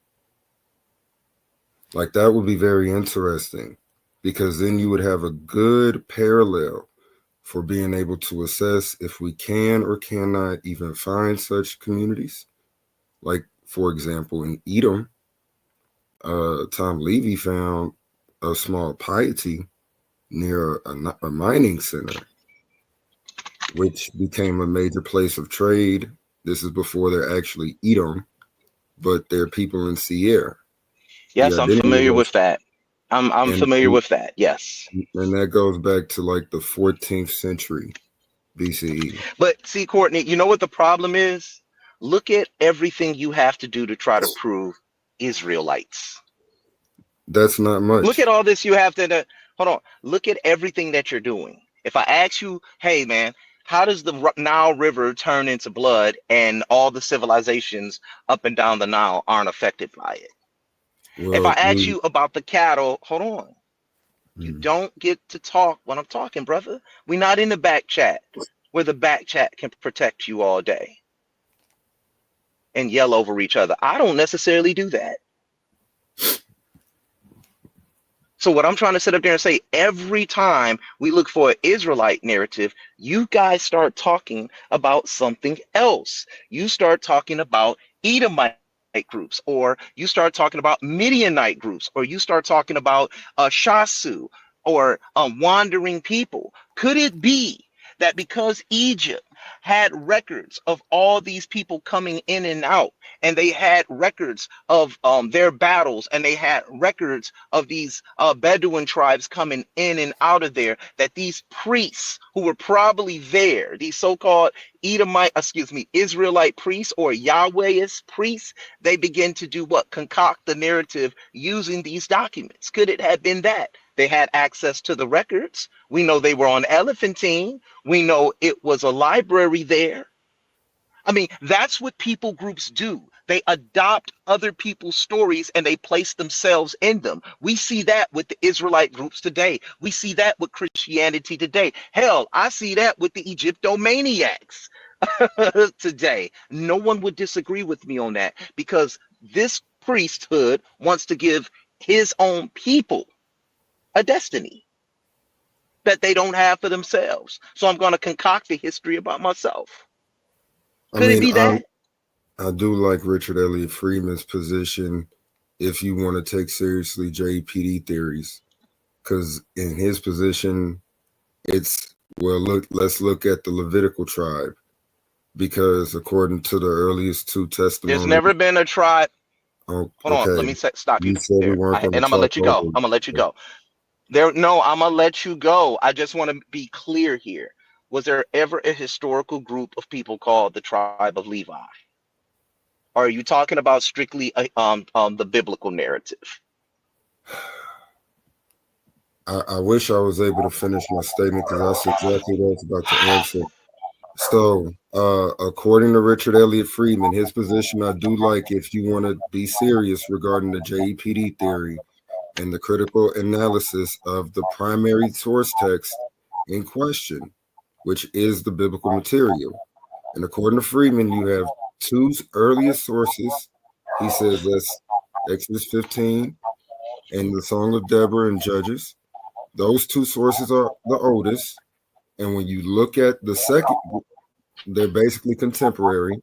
Like, that would be very interesting, because then you would have a good parallel for being able to assess if we can or cannot even find such communities. Like, for example, in Edom, Tom Levy found a small piety near a mining center, which became a major place of trade. This is before they're actually Edom, but they're people in Sierra. The Yes, I'm identity familiar was, with that. I'm and familiar with that. Yes. that goes back to like the 14th century BCE. But see, Courtney, you know what the problem is? Look at everything you have to do to try to prove Israelites. That's not Look much. at all this you have to. Hold on. Look at everything that you're doing. If I ask you, hey, man, how does the Nile River turn into blood and all the civilizations up and down the Nile aren't affected by it? If I Well, ask you about the cattle, hold on. You mm, don't get to talk when I'm talking, brother. We're not in the back chat where the back chat can protect you all day and yell over each other. I don't necessarily do that. So what I'm trying to sit up there and say, every time we look for an Israelite narrative, you guys start talking about something else. You start talking about Edomite groups, or you start talking about Midianite groups, or you start talking about Shasu or wandering people. Could it be that because Egypt had records of all these people coming in and out, and they had records of their battles, and they had records of these Bedouin tribes coming in and out of there, that these priests who were probably there, these so-called Israelite priests or Yahwehist priests, they begin to do what? Concoct the narrative using these documents. Could it have been that? They had access to the records. We know they were on Elephantine. We know it was a library there. I mean, that's what people groups do. They adopt other people's stories and they place themselves in them. We see that with the Israelite groups today. We see that with Christianity today. Hell, I see that with the Egyptomaniacs today. No one would disagree with me on that, because this priesthood wants to give his own people a destiny that they don't have for themselves. So I'm going to concoct a history about myself. Could it be that? I do like Richard Elliott Freeman's position if you want to take seriously JPD theories, because in his position, it's, well, let's look at the Levitical tribe, because according to the earliest two testimonies, there's never been a tribe. Oh, Hold on, let me stop you there. And I'm gonna let you go. I'm gonna let you go. I'm gonna let you go. I just want to be clear here. Was there ever a historical group of people called the tribe of Levi? Or are you talking about strictly the biblical narrative? I wish I was able to finish my statement, because that's exactly what I was about to answer. So, according to Richard Elliott Freeman, his position, I do like, if you want to be serious regarding the JEPD theory and the critical analysis of the primary source text in question, which is the biblical material. And according to Freeman, you have two earliest sources. He says that's Exodus 15 and the Song of Deborah and Judges. Those two sources are the oldest. And when you look at the second, they're basically contemporary.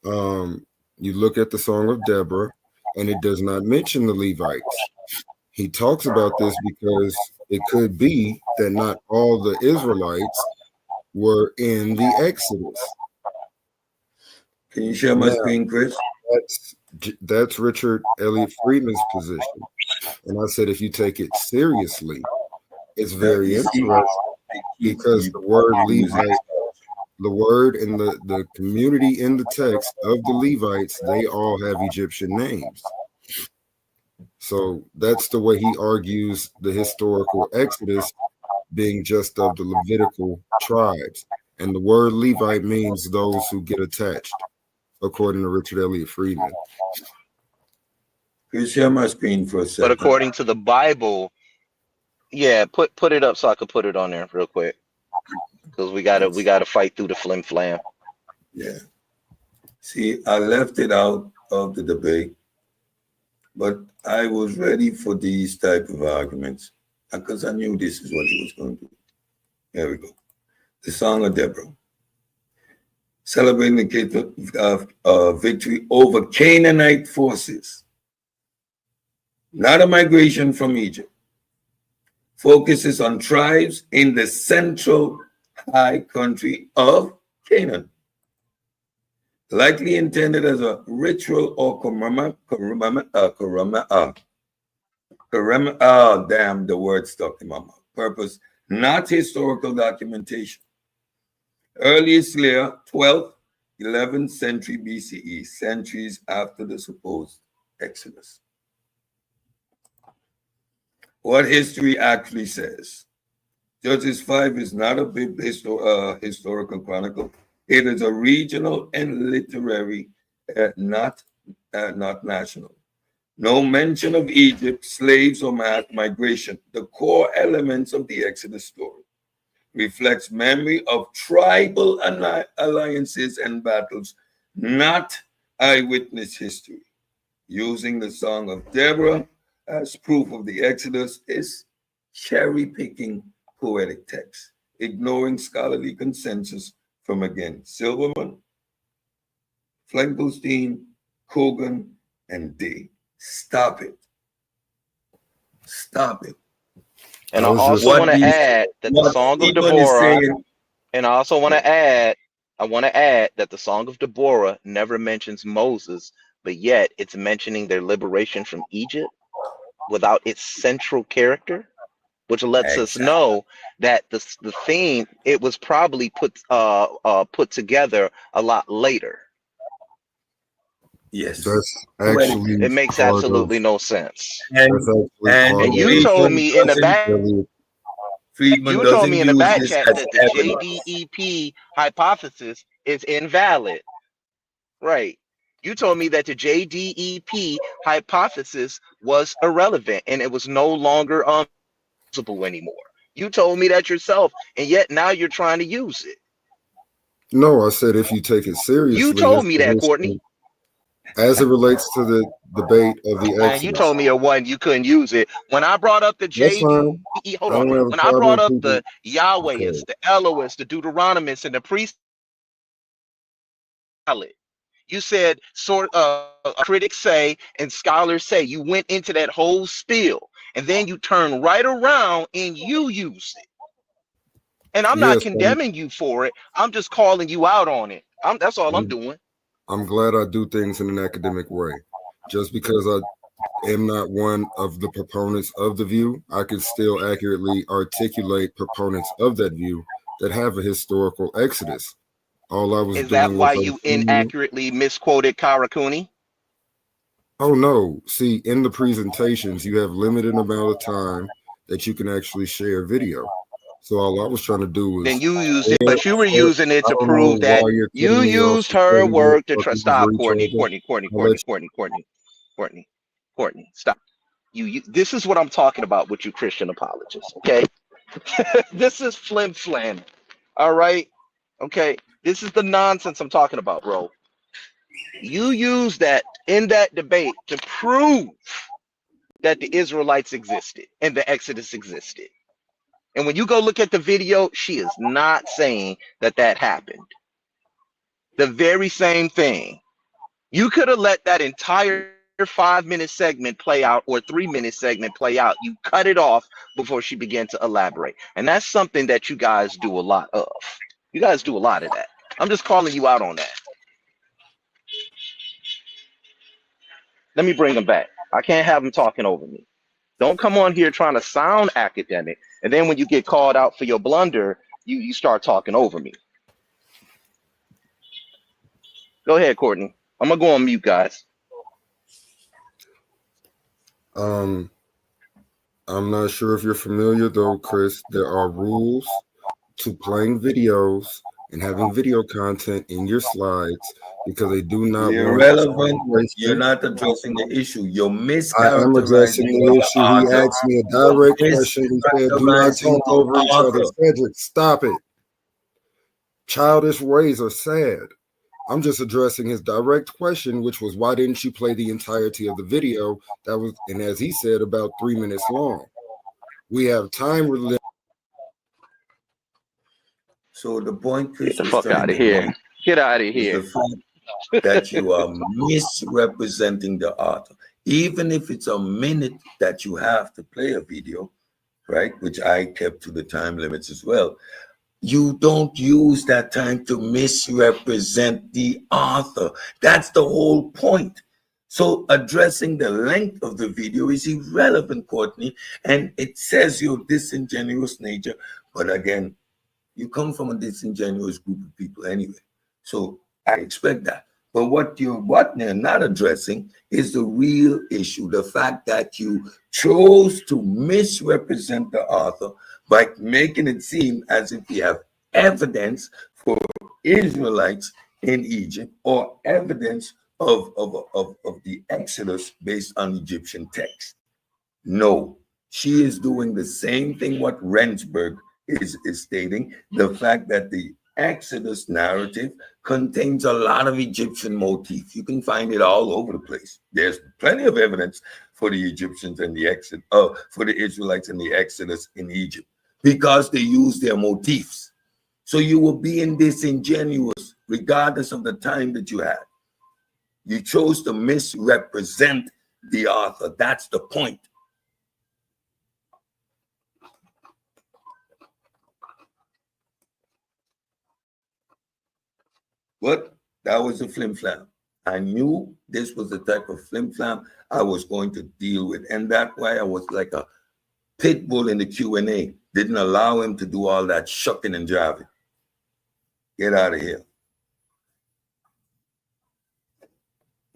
You look at the Song of Deborah, and it does not mention the Levites. He talks about this because it could be that not all the Israelites were in the Exodus. Can you share my screen, Chris? That's Richard Elliott Freeman's position. And I said, if you take it seriously, it's very interesting, because the word Levite, the word and the community in the text of the Levites, they all have Egyptian names. So that's the way he argues the historical Exodus being just of the Levitical tribes. And the word Levite means those who get attached, according to Richard Elliott Freeman. Can you share my screen for a second? But according to the Bible, yeah, put it up so I could put it on there real quick, because we gotta fight through the flim flam. Yeah. See, I left it out of the debate, but I was ready for these type of arguments because I knew this is what he was going to do. There we go. The Song of Deborah, celebrating the victory over Canaanite forces, not a migration from Egypt. Focuses on tribes in the central high country of Canaan, likely intended as a ritual or damn, the word stuck in my mouth. Purpose, not historical documentation. Earliest layer, 12th, 11th century BCE, centuries after the supposed Exodus. What history actually says. Judges 5 is not a historical chronicle. It is a regional and literary, not national. No mention of Egypt, slaves, or mass migration. The core elements of the Exodus story reflects memory of tribal alliances and battles, not eyewitness history. Using the Song of Deborah as proof of the Exodus is cherry-picking poetic text, ignoring scholarly consensus from, again, Silverman, Flankelstein, Kogan, and Day. Stop it. Stop it. And I also want to add that the Song of Deborah, and I also want to add I want to add that the Song of Deborah never mentions Moses, but yet it's mentioning their liberation from Egypt without its central character, which lets us Exactly. know that the theme, it was probably put together a lot later. Yes. That's Poetically. actually It makes part of. absolutely no sense. That's And actually and part And of you the told Friedman me in the doesn't back, really. Friedman you told doesn't me in the use back this chat as that the evidence. JDEP hypothesis is invalid. Right. You told me that the JDEP hypothesis was irrelevant and it was no longer usable anymore. You told me that yourself, and yet now you're trying to use it. No, I said if you take it You seriously told me that, Courtney. as it relates to the debate of the And you Exodus. told me it wasn't, you couldn't use it. When I brought up the That's fine. JDE, hold I on. don't have a When I problem brought with up people. the Okay. Yahwehists, the Elohists, the Deuteronomists, and the priests, you said critics say and scholars say you went into that whole spiel and then you turn right around and you use it. And I'm not Yes, condemning you for it. I'm just calling you out on it. That's all I'm doing. I'm glad I do things in an academic way. Just because I am not one of the proponents of the view, I can still accurately articulate proponents of that view that have a historical exodus. All I was Is that doing was why you assuming. inaccurately misquoted Karakuni? Oh no! See, in the presentations, you have limited amount of time that you can actually share video. So all I was trying to do was Then you used it, share. but you were share using it I to don't know prove that why you're you cutting me off used and her cutting me work to talking over stop each Courtney, other. Courtney, Courtney, I'll let Courtney, Courtney, Courtney, Courtney, Courtney, stop. You this is what I'm talking about with you Christian apologists, okay? This is flim flam. All right. Okay. This is the nonsense I'm talking about, bro. You use that in that debate to prove that the Israelites existed and the Exodus existed. And when you go look at the video, she is not saying that that happened. The very same thing. You could have let that entire 5 minute segment play out or 3 minute segment play out. You cut it off before she began to elaborate. And that's something that you guys do a lot of. You guys do a lot of that. I'm just calling you out on that. Let me bring him back. I can't have him talking over me. Don't come on here trying to sound academic. And then when you get called out for your blunder, you start talking over me. Go ahead, Courtney. I'm going to go on mute, guys. I'm not sure if you're familiar though, Chris. There are rules to playing videos and having video content in your slides because they do not want Irrelevant. You're situation. not addressing the issue. You're I am addressing mischaracterizing the what the issue. He author. asked me a You're direct question. He said, "Do not mischaracterizing talk the over each other." author. Cedric, stop it. Childish ways are sad. I'm just addressing his direct question, which was, why didn't you play the entirety of the video? That was, and as he said, about 3 minutes long. We have time. So the point Get Chris the was fuck trying out of to here. make Get out of is here. the fact that you are misrepresenting the author. Even if it's a minute that you have to play a video, right, which I kept to the time limits as well, you don't use that time to misrepresent the author. That's the whole point. So addressing the length of the video is irrelevant, Courtney, and it says your disingenuous nature. But again, you come from a disingenuous group of people anyway. So I expect that. But what they're not addressing is the real issue, the fact that you chose to misrepresent the author by making it seem as if you have evidence for Israelites in Egypt or evidence of the Exodus based on Egyptian text. No, she is doing the same thing what Rensburg is stating, the fact that the Exodus narrative contains a lot of Egyptian motifs. You can find it all over the place. There's plenty of evidence for the Egyptians and the Exodus, for the Israelites and the Exodus in Egypt, because they use their motifs. So you were being disingenuous regardless of the time that you had. You chose to misrepresent the author. That's the point. But that was a flim flam. I knew this was the type of flim flam I was going to deal with, and that's why I was like a pit bull in the Q&A. Didn't allow him to do all that shucking and jiving. Get out of here.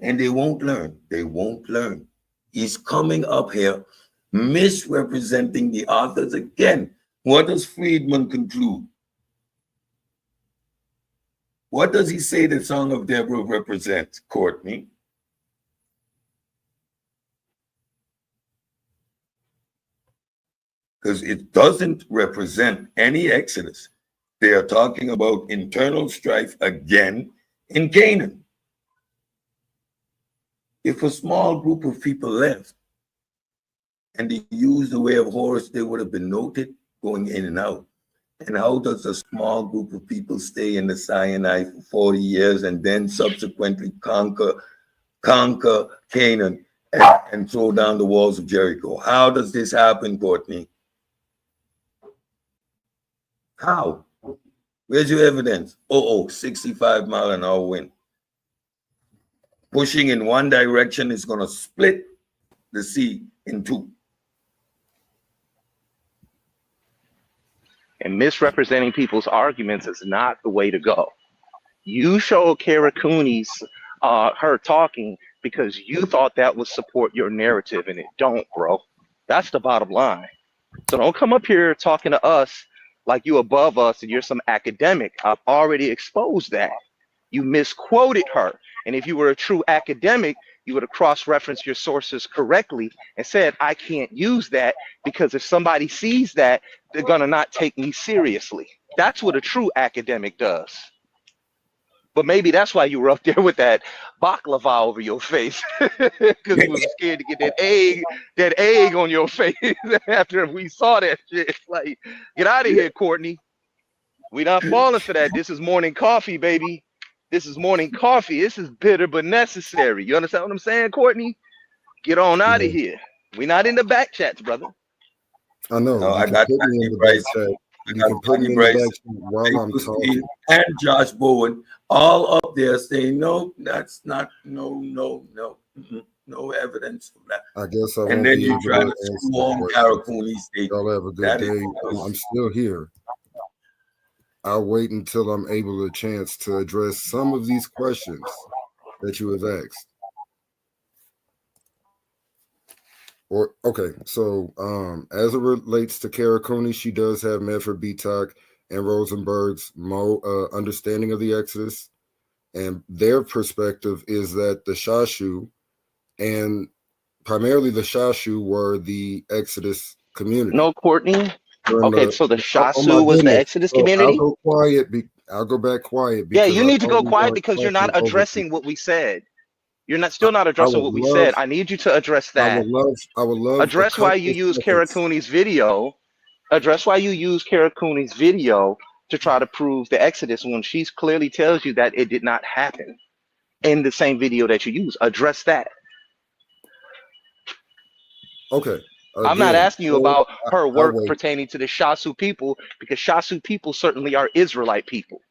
And they won't learn. They won't learn. He's coming up here misrepresenting the authors again. What does Friedman conclude? What does he say the Song of Deborah represents, Courtney? Because it doesn't represent any Exodus. They are talking about internal strife again in Canaan. If a small group of people left and they used the way of Horus, they would have been noted going in and out. And how does a small group of people stay in the Sinai for 40 years and then subsequently conquer Canaan and throw down the walls of Jericho? How does this happen, Courtney? How? Where's your evidence? 65-mile-an-hour wind. Pushing in one direction is going to split the sea in two. And misrepresenting people's arguments is not the way to go. You show Kara Cooney's her talking because you thought that would support your narrative, and it don't, bro. That's the bottom line. So don't come up here talking to us like you above us and you're some academic. I've already exposed that. You misquoted her. And if you were a true academic, you would have cross-referenced your sources correctly and said, I can't use that because if somebody sees that, they're going to not take me seriously. That's what a true academic does. But maybe that's why you were up there with that baklava over your face because you was scared to get that egg on your face after we saw that shit. Like, get out of here, Courtney. We not falling for that. This is morning coffee, baby. This is morning coffee. This is bitter but necessary. You understand what I'm saying, Courtney? Get on out of here. We're not in the back chats, brother. I know. No, you I can got put me in the back chat. You can put me in the back chat while I'm talking. And Josh Bowen all up there saying, no, that's not, no evidence of that. I guess I won't and then be you able try to to answer screw on the Kara question. Cooney's state. Y'all have a good day. I'm still here. I'll wait until I'm able to chance to address some of these questions that you have asked. Or okay, so as it relates to Kara Cooney, she does have Medford Beatok and Rosenberg's understanding of the Exodus, and their perspective is that the Shashu and primarily the Shashu were the Exodus community. No, Courtney. Okay, so the Shasu was the Exodus community? I'll go quiet. I'll go back quiet. Yeah, you need to go quiet because you're not addressing what we said. You're still not addressing what we said. I need you to address that. I would love. Address why you use Kara Cooney's video. Address why you use Kara Cooney's video to try to prove the Exodus when she clearly tells you that it did not happen in the same video that you use. Address that. Okay. Again, I'm not asking you about her work pertaining to the Shasu people because Shasu people certainly are Israelite people.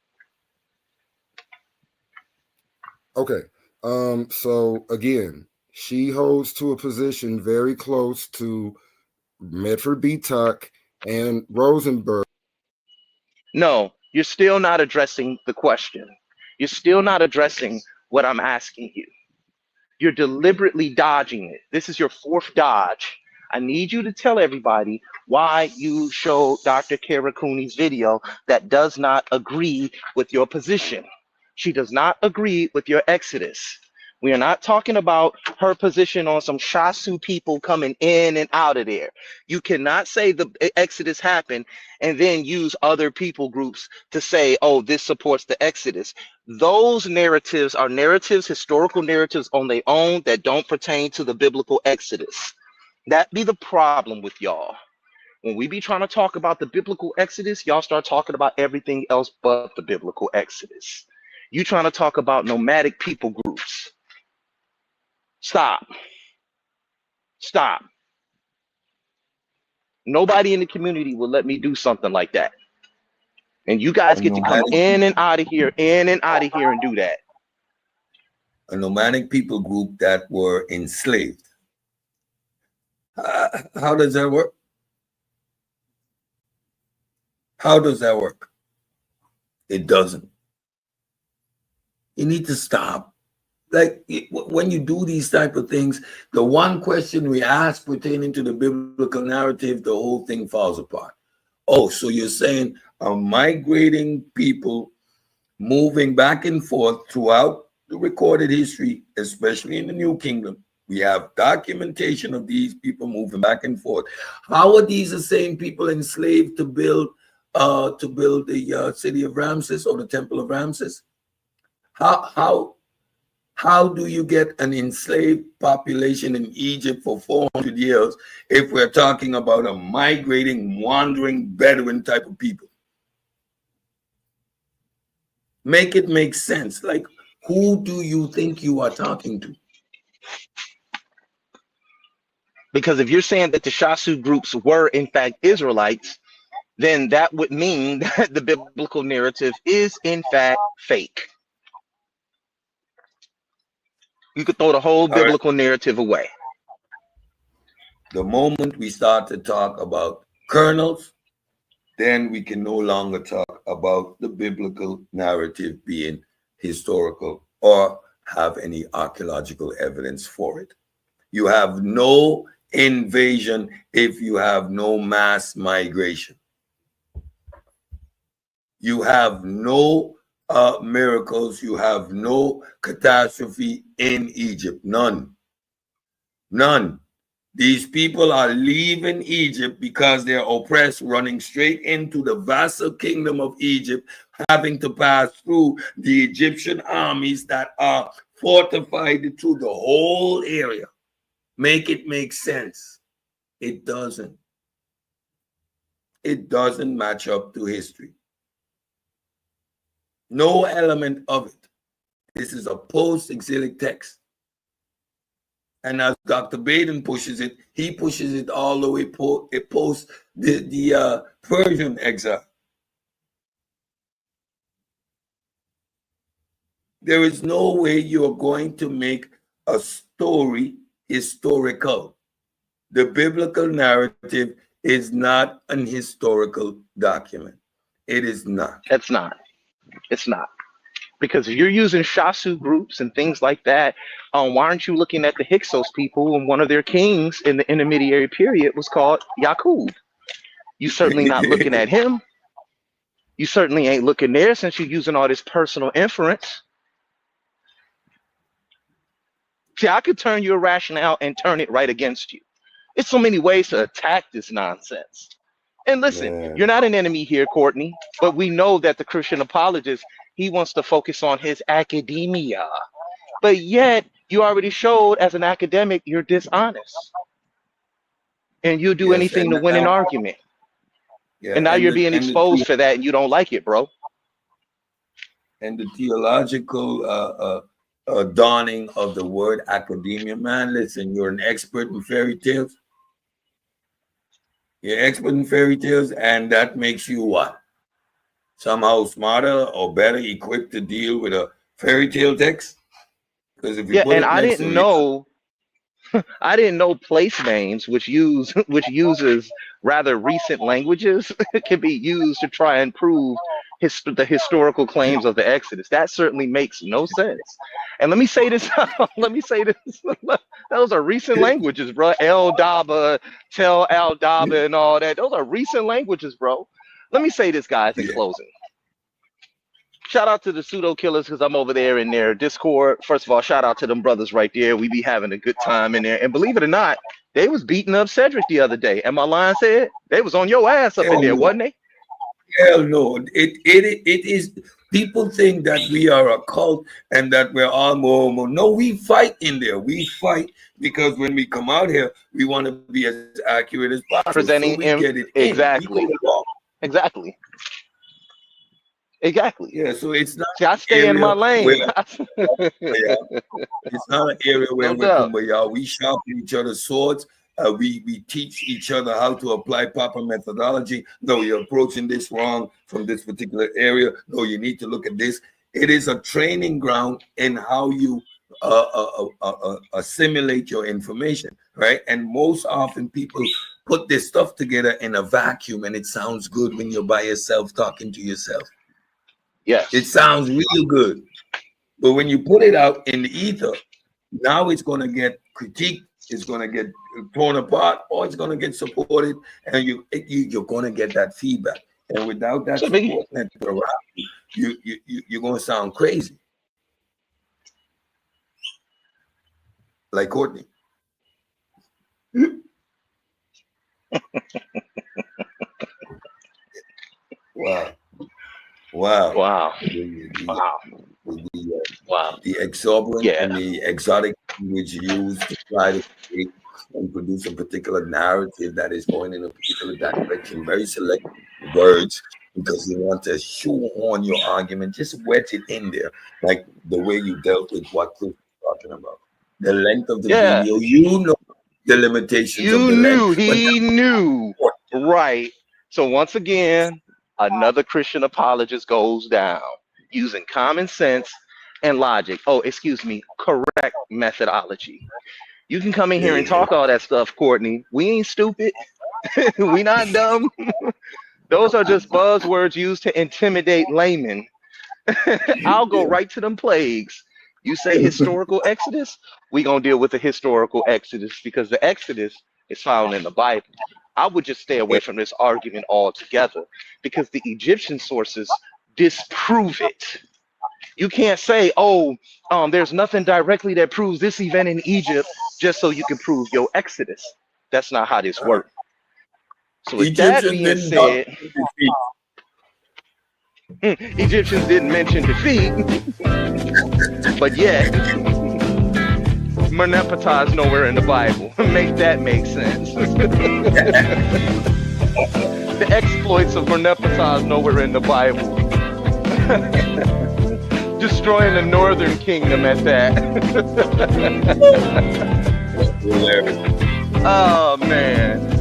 Okay. So again, she holds to a position very close to Medford Beatok and Rosenberg. No, you're still not addressing the question. You're still not addressing what I'm asking you. You're deliberately dodging it. This is your fourth dodge. I need you to tell everybody why you showed Dr. Kara Cooney's video that does not agree with your position. She does not agree with your Exodus. We are not talking about her position on some Shasu people coming in and out of there. You cannot say the Exodus happened and then use other people groups to say, oh, this supports the Exodus. Those narratives are narratives, historical narratives on their own that don't pertain to the biblical Exodus. That be the problem with y'all. When we be trying to talk about the biblical Exodus, y'all start talking about everything else but the biblical Exodus. You trying to talk about nomadic people groups. Stop. Stop. Nobody in the community will let me do something like that. And you guys A get to come nomadic, in and out of here, in and out of here and do that. a nomadic people group that were enslaved. How does that work? How does that work? It doesn't. You need to stop. Like when you do these type of things, the one question we ask pertaining to the biblical narrative, the whole thing falls apart. Oh, so you're saying a migrating people moving back and forth throughout the recorded history, especially in the New Kingdom. We have documentation of these people moving back and forth. How are these the same people enslaved to build the city of Ramses or the temple of Ramses? How do you get an enslaved population in Egypt for 400 years if we're talking about a migrating, wandering Bedouin type of people? Make it make sense. Like, who do you think you are talking to? Because if you're saying that the Shasu groups were in fact Israelites, then that would mean that the biblical narrative is in fact fake. You could throw the whole All right. biblical narrative away. The moment we start to talk about kernels, then we can no longer talk about the biblical narrative being historical or have any archaeological evidence for it. You have no invasion if you have no mass migration. You have no miracles. You have no catastrophe in Egypt. None. None. These people are leaving Egypt because they're oppressed, running straight into the vassal kingdom of Egypt, having to pass through the Egyptian armies that are fortified through the whole area. Make it make sense. It doesn't. It doesn't match up to history. No element of it. This is a post-exilic text. And as Dr. Baden pushes it, he pushes it all the way post the Persian exile. There is no way you're going to make a story historical. The biblical narrative is not an historical document. It is not. It's not. It's not. Because if you're using Shasu groups and things like that, why aren't you looking at the Hyksos people and one of their kings in the intermediary period was called Yaqub? You certainly not looking at him. You certainly ain't looking there since you're using all this personal inference. See, I could turn your rationale and turn it right against you. It's so many ways to attack this nonsense. And listen, you're not an enemy here, Courtney, but we know that the Christian apologist, he wants to focus on his academia. But yet, you already showed as an academic, you're dishonest. And you'll do anything to win an argument. And now you're being exposed for that and you don't like it, bro. And the theological dawning of the word academia, man, listen, you're an expert in fairy tales. You're expert in fairy tales, and that makes you what? Somehow smarter or better equipped to deal with a fairy tale text? Because if you put and it I next didn't to know I didn't know place names, which uses rather recent languages, can be used to try and prove the historical claims of the Exodus. That certainly makes no sense. And let me say this. Let me say this. Those are recent languages, bro. El Daba, Tel Al Daba, and all that. Those are recent languages, bro. Let me say this, guys, in closing. Shout out to the pseudo killers because I'm over there in their Discord. First of all, shout out to them brothers right there. We be having a good time in there. And believe it or not, they was beating up Cedric the other day. Am I lying, said? They was on your ass up in there, wasn't they? Hell no. It is. People think that we are a cult and that we're all more. No, we fight in there. We fight because when we come out here, we want to be as accurate as possible. Presenting so we get it exactly. Exactly. Exactly. Yeah, so it's not. See, I stay in my lane. It's not an area where we're kumbaya. We sharpen each other's swords we teach each other how to apply proper methodology. No, you're approaching this wrong from this particular area. No, you need to look at this. It is a training ground in how you assimilate your information, right? And most often people put this stuff together in a vacuum, and it sounds good when you're by yourself talking to yourself. Yes. It sounds real good. But when you put it out in the ether, now it's going to get critiqued, it's going to get torn apart, or it's going to get supported, and you're going to get that feedback. And without that support network, you're going to sound crazy. Like Courtney. Wow. Wow. Wow. The exorbitant and the exotic language used to try to create and produce a particular narrative that is going in a particular direction, very selective words, because you want to shoehorn your argument, just wedge it in there, like the way you dealt with what Chris was talking about. The length of the video, you know the limitations of the length. He knew. Right. So once again, another Christian apologist goes down using common sense and logic. Oh, excuse me, correct methodology. You can come in here and talk all that stuff, Courtney. We ain't stupid. We not dumb. Those are just buzzwords used to intimidate laymen. I'll go right to them plagues. You say historical exodus, we gonna deal with the historical exodus, because the exodus is found in the Bible. I would just stay away from this argument altogether, because the Egyptian sources disprove it. You can't say, oh, there's nothing directly that proves this event in Egypt just so you can prove your exodus. That's not how this works. So with that being said, Egyptians didn't mention defeat, but yet Merneptah is nowhere in the Bible. Make that make sense. The exploits of Merneptah is nowhere in the Bible. Destroying the northern kingdom at that. Oh man.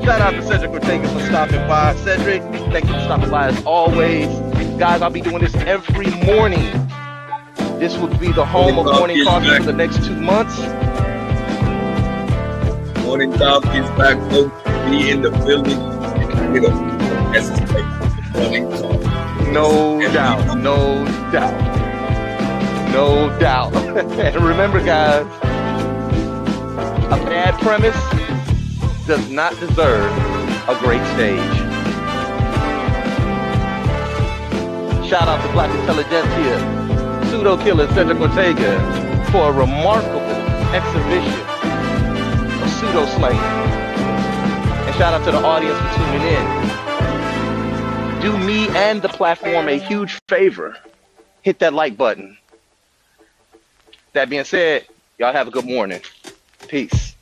Shout out to Cedric Ortega for stopping by. Cedric, thank you for stopping by as always. Guys, I'll be doing this every morning. This will be the home of morning coffee for the next 2 months. Morning coffee is back, folks. Be in the building. No doubt, no doubt, no doubt. And remember, guys, a bad premise does not deserve a great stage. Shout out to Black Intelligentsia, Pseudo Killer Cedric Ortega for a remarkable exhibition of pseudo slang. And shout out to the audience for tuning in. Do me and the platform a huge favor. Hit that like button. That being said, y'all have a good morning. Peace.